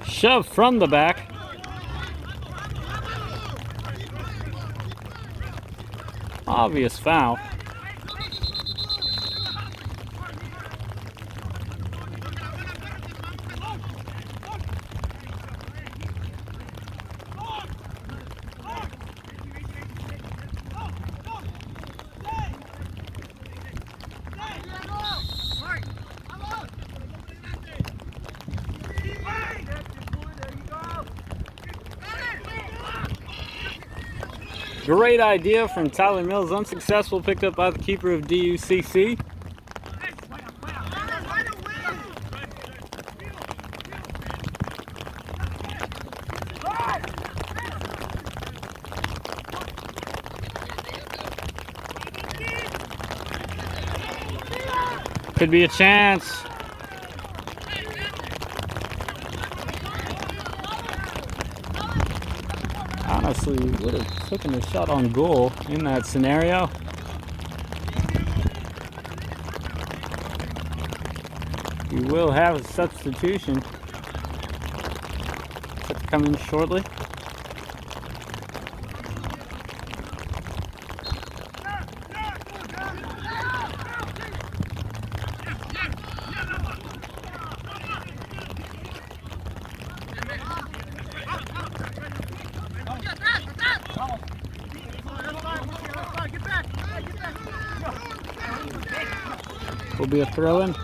[SPEAKER 1] Shove from the back. Obvious foul. Great idea from Tyler Mills, unsuccessful picked up by the keeper of DUCC. Could be a chance. Honestly, would have taken a shot on goal in that scenario. We will have a substitution that's coming shortly. Will be a throw-in.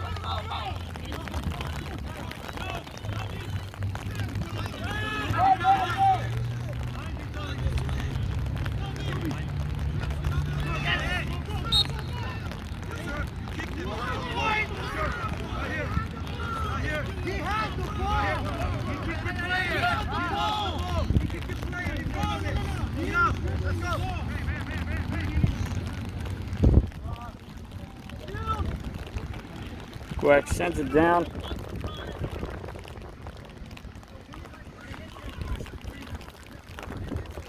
[SPEAKER 1] Quack sends it down.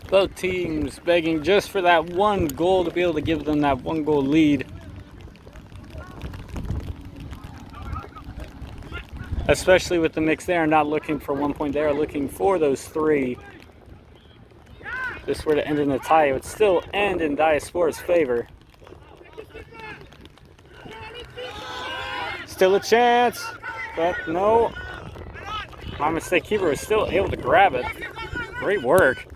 [SPEAKER 1] Both teams begging just for that one goal to be able to give them that 1-goal lead. Especially with the mix there, not looking for 1 point there, looking for those 3. If this were to end in a tie, it would still end in Diaspora's favor. Still a chance, but no. My mistake, keeper was still able to grab it. Great work.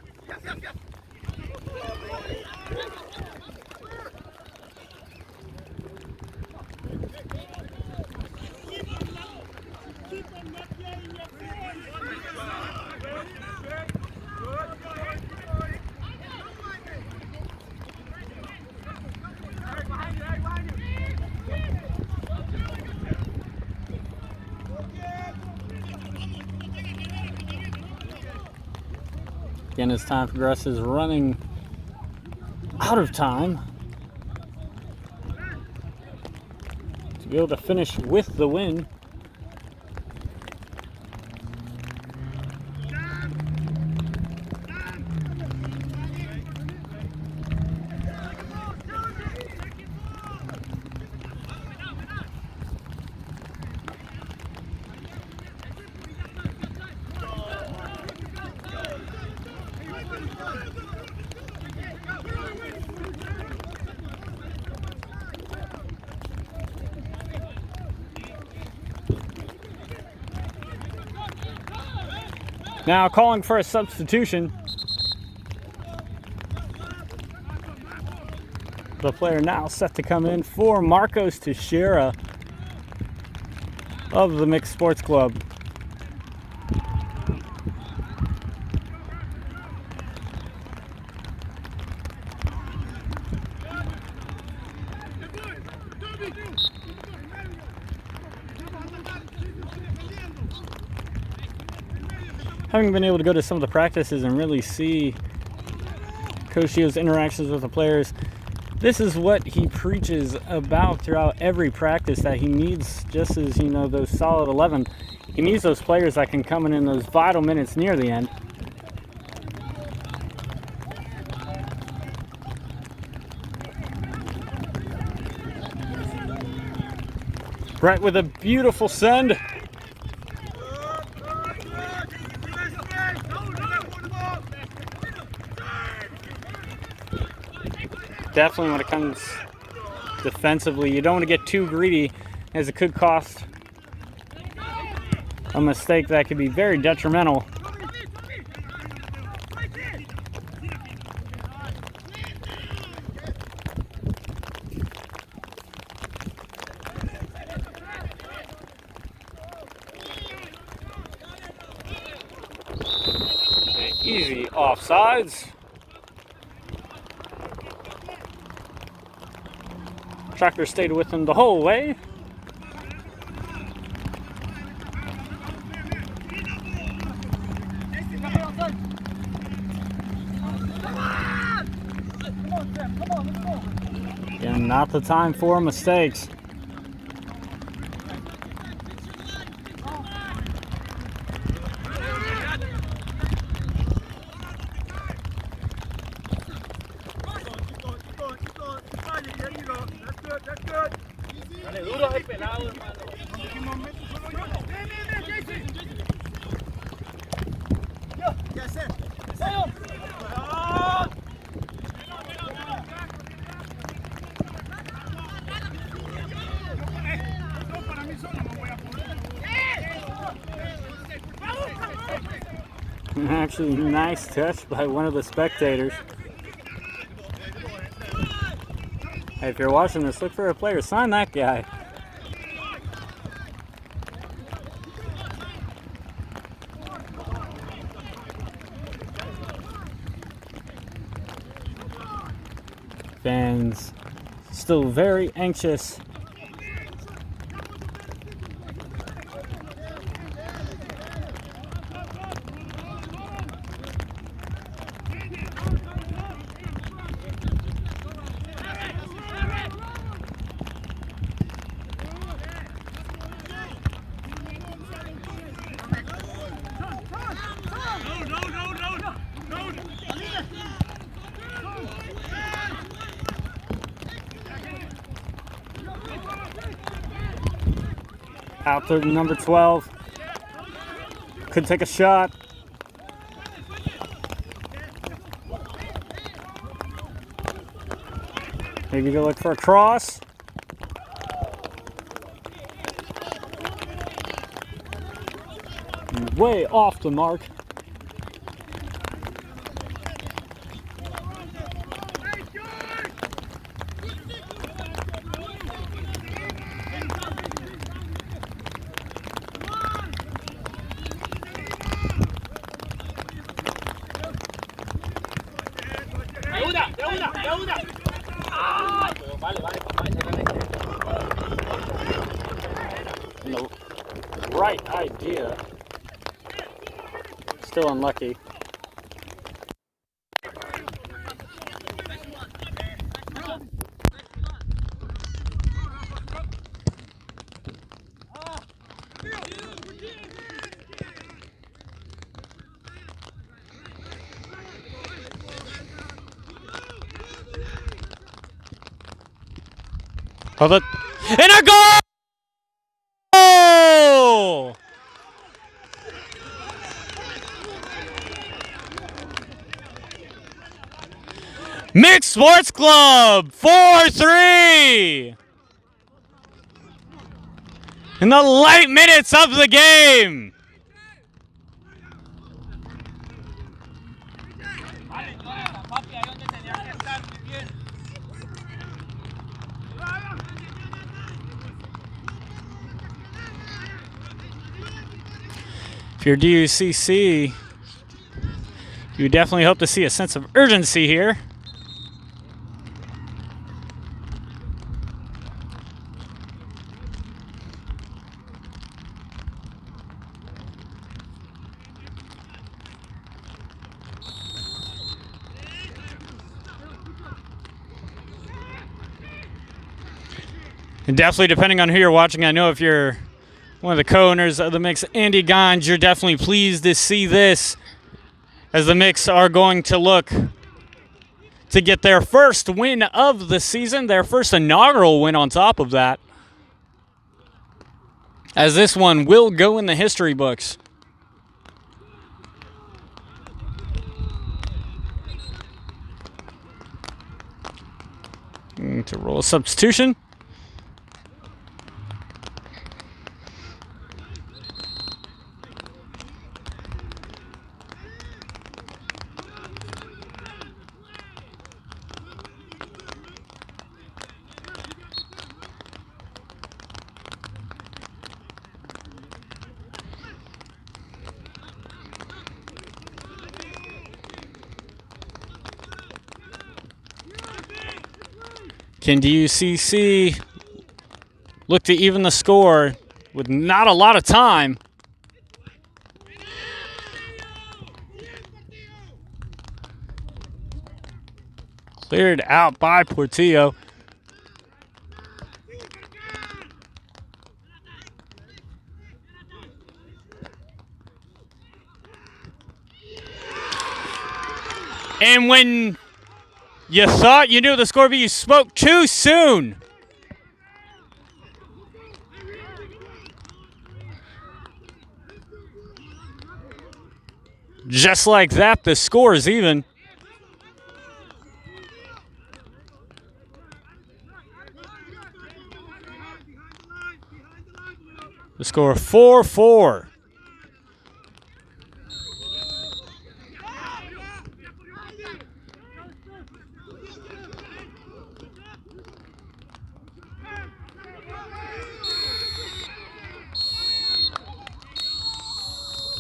[SPEAKER 1] Again, as time progresses, running out of time to be able to finish with the win. Now calling for a substitution. The player now set to come in for Marcos Teixeira of the Mixed Sports Club. Having been able to go to some of the practices and really see Coach Shio's interactions with the players, this is what he preaches about throughout every practice, that he needs, just as, you know, those solid 11, he needs those players that can come in those vital minutes near the end. Brett with a beautiful send. Definitely when it comes defensively, you don't want to get too greedy, as it could cost a mistake that could be very detrimental. Easy offsides. Tracker stayed with him the whole way. And not the time for mistakes. Actually, nice touch by one of the spectators. Hey, if you're watching this, look for a player. Sign that guy. Fans still very anxious. Out to number 12. Could take a shot. Maybe to look for a cross. Way off the mark.
[SPEAKER 2] De una. Ah, pero vale, papá,
[SPEAKER 1] No. Right idea. Still unlucky. Hold it. And a goal! Mixed Sports Club, 4-3. In the late minutes of the game. If you're DUCC, you definitely hope to see a sense of urgency here. And definitely depending on who you're watching, I know if you're one of the co-owners of the Mix, Andy Gons, you're definitely pleased to see this, as the Mix are going to look to get their first win of the season, their first inaugural win on top of that, as this one will go in the history books. To roll a substitution. Can DUCC look to even the score with not a lot of time? Cleared out by Portillo. And when you thought you knew the score, but you spoke too soon. Just like that, the score is even. The score 4-4.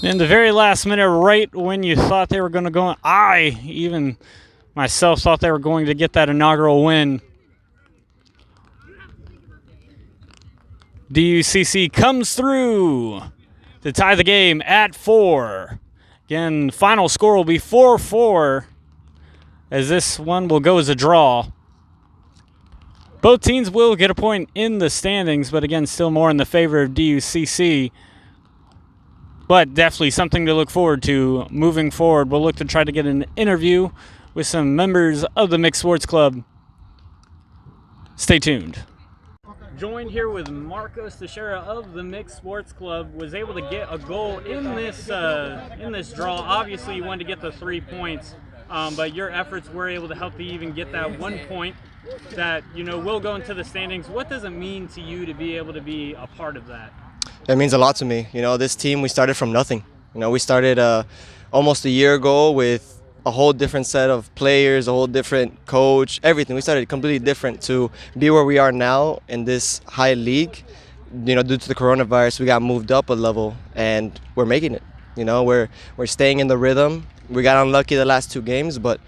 [SPEAKER 1] In the very last minute, right when you thought they were going to go, I, even myself, thought they were going to get that inaugural win. DUCC comes through to tie the game at 4. Again, final score will be 4-4, as this one will go as a draw. Both teams will get a point in the standings, but again, still more in the favor of DUCC. But definitely something to look forward to moving forward. We'll look to try to get an interview with some members of the Mixed Sports Club. Stay tuned. joined here with Marcos Teixeira of the Mixed Sports Club, was able to get a goal in this draw. Obviously, you wanted to get the 3 points, but your efforts were able to help you even get that 1 point that will go into the standings. What does it mean to you to be able to be a part of that?
[SPEAKER 4] It means a lot to me. This team, we started from nothing. We started almost a year ago with a whole different set of players, a whole different coach, everything. We started completely different to be where we are now in this high league. Due to the coronavirus, we got moved up a level, and we're making it. We're staying in the rhythm. We got unlucky the last 2 games, but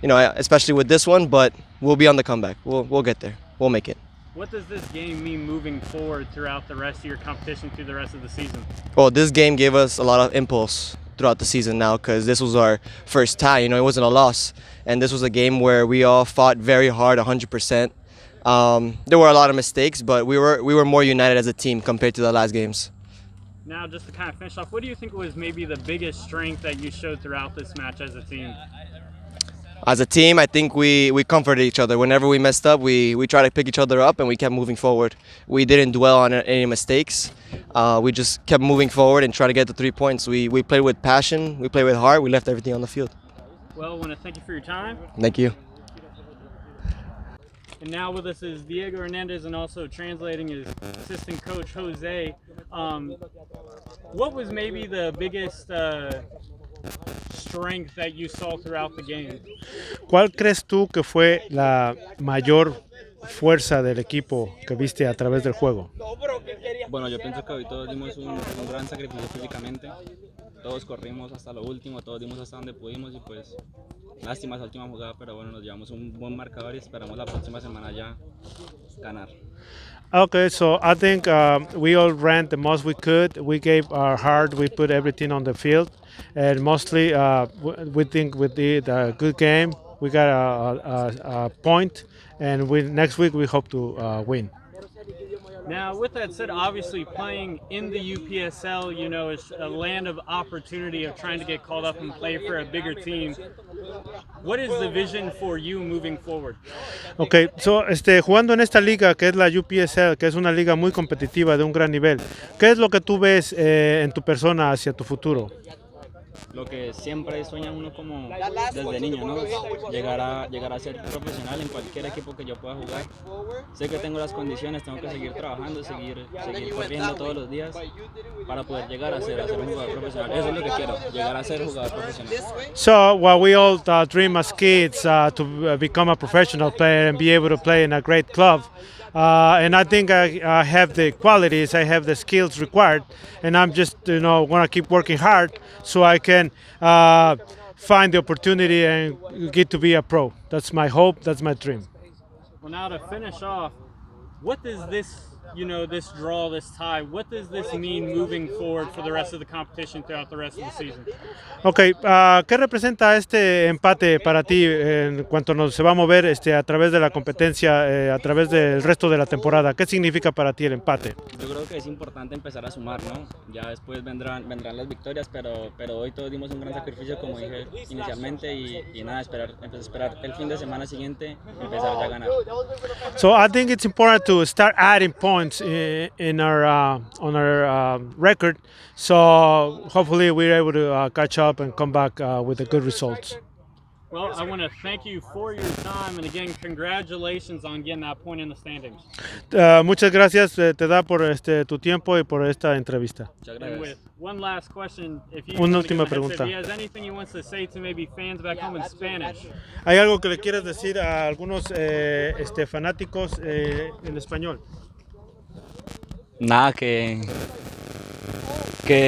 [SPEAKER 4] especially with this one. But we'll be on the comeback. We'll get there. We'll make it.
[SPEAKER 1] What does this game mean moving forward throughout the rest of your competition through the rest of the season?
[SPEAKER 4] Well, this game gave us a lot of impulse throughout the season now, because this was our first tie. It wasn't a loss, and this was a game where we all fought very hard, 100%. There were a lot of mistakes, but we were more united as a team compared to the last games.
[SPEAKER 1] Now, just to kind of finish off, what do you think was maybe the biggest strength that you showed throughout this match as a team?
[SPEAKER 4] As a team, I think we comforted each other. Whenever we messed up, we tried to pick each other up, and we kept moving forward. We didn't dwell on any mistakes. We just kept moving forward and trying to get the 3 points. We played with passion. We played with heart. We left everything on the field.
[SPEAKER 1] Well, I want to thank you for your time.
[SPEAKER 4] Thank you.
[SPEAKER 1] And now with us is Diego Hernandez, and also translating is assistant coach Jose. What was maybe the biggest strength that you saw throughout the game?
[SPEAKER 3] ¿Cuál crees tú que fue la mayor fuerza del equipo que viste a través del juego?
[SPEAKER 5] Bueno, yo pienso que hoy todos dimos un gran sacrificio físicamente. Todos corrimos hasta lo último, todos dimos hasta donde pudimos, y pues lástima esa última jugada, pero bueno, nos llevamos un buen marcador y esperamos la próxima semana ya ganar.
[SPEAKER 3] Okay, so I think we all ran the most we could. We gave our heart. We put everything on the field, and mostly we think we did a good game. We got a point, and next week we hope to win.
[SPEAKER 1] Now, with that said, obviously playing in the UPSL, is a land of opportunity of trying to get called up and play for a bigger team. What is the vision for you moving forward?
[SPEAKER 3] Okay, so jugando en esta liga que es la UPSL, que es una liga muy competitiva de un gran nivel, ¿qué es lo que tú ves en tu persona hacia tu futuro?
[SPEAKER 5] Lo que siempre sueña uno como desde niño, ¿no? Llegar a ser profesional en cualquier equipo que yo pueda jugar. Sé que tengo las condiciones, tengo que seguir trabajando, seguir corriendo todos los días para poder llegar a ser un jugador profesional. Eso es lo que quiero, llegar a ser jugador profesional.
[SPEAKER 3] So, well, we all dream as kids to become a professional player and be able to play in a great club. And I think I have the qualities, I have the skills required, and I'm just, want to keep working hard so I can find the opportunity and get to be a pro. That's my hope, that's my dream.
[SPEAKER 1] Well, now to finish off, what does this, this draw, this tie, what does this mean moving forward for the rest of the competition throughout the rest of the season?
[SPEAKER 3] Okay, ¿qué representa este empate para ti en cuanto se va a mover a través de la competencia, a través del resto de la temporada? ¿Qué significa para ti el empate?
[SPEAKER 5] Yo creo que es importante empezar a sumar, ¿no? Ya después vendrán las victorias, pero hoy todos dimos un gran sacrificio, como dije inicialmente, y nada, esperar el fin de semana siguiente, empezar ya a ganar.
[SPEAKER 3] So I think it's important to start adding points on our record. So hopefully we're able to catch up and come back with the good results.
[SPEAKER 1] Well, I want to thank you for your time, and again, congratulations on getting that point in the standings.
[SPEAKER 3] Muchas gracias, te da por tu tiempo y por esta entrevista.
[SPEAKER 5] Muchas
[SPEAKER 1] And with
[SPEAKER 5] gracias.
[SPEAKER 1] one last question, if you
[SPEAKER 3] Una
[SPEAKER 1] want to
[SPEAKER 3] última
[SPEAKER 1] give a headset,
[SPEAKER 3] pregunta.
[SPEAKER 1] if he has anything he wants to say to maybe fans back home in Spanish.
[SPEAKER 3] ¿Hay algo que le quieras decir a algunos fanáticos en español?
[SPEAKER 5] Nada, que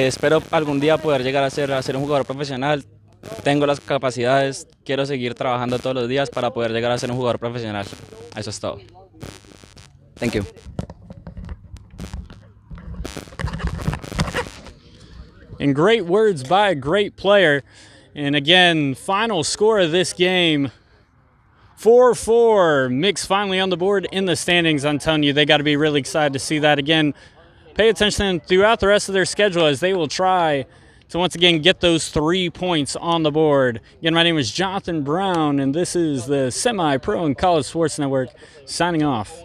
[SPEAKER 5] espero algún día poder llegar a ser un jugador profesional. Tengo las capacidades, quiero seguir trabajando todos los días para poder llegar a ser un jugador profesional. Eso es todo. Thank you.
[SPEAKER 1] And great words by a great player. And again, final score of this game, 4-4. Mix finally on the board in the standings. I'm telling you, they got to be really excited to see that again. Pay attention throughout the rest of their schedule as they will try to once again get those 3 points on the board. Again, my name is Jonathan Brown, and this is the Semi-Pro and College Sports Network signing off.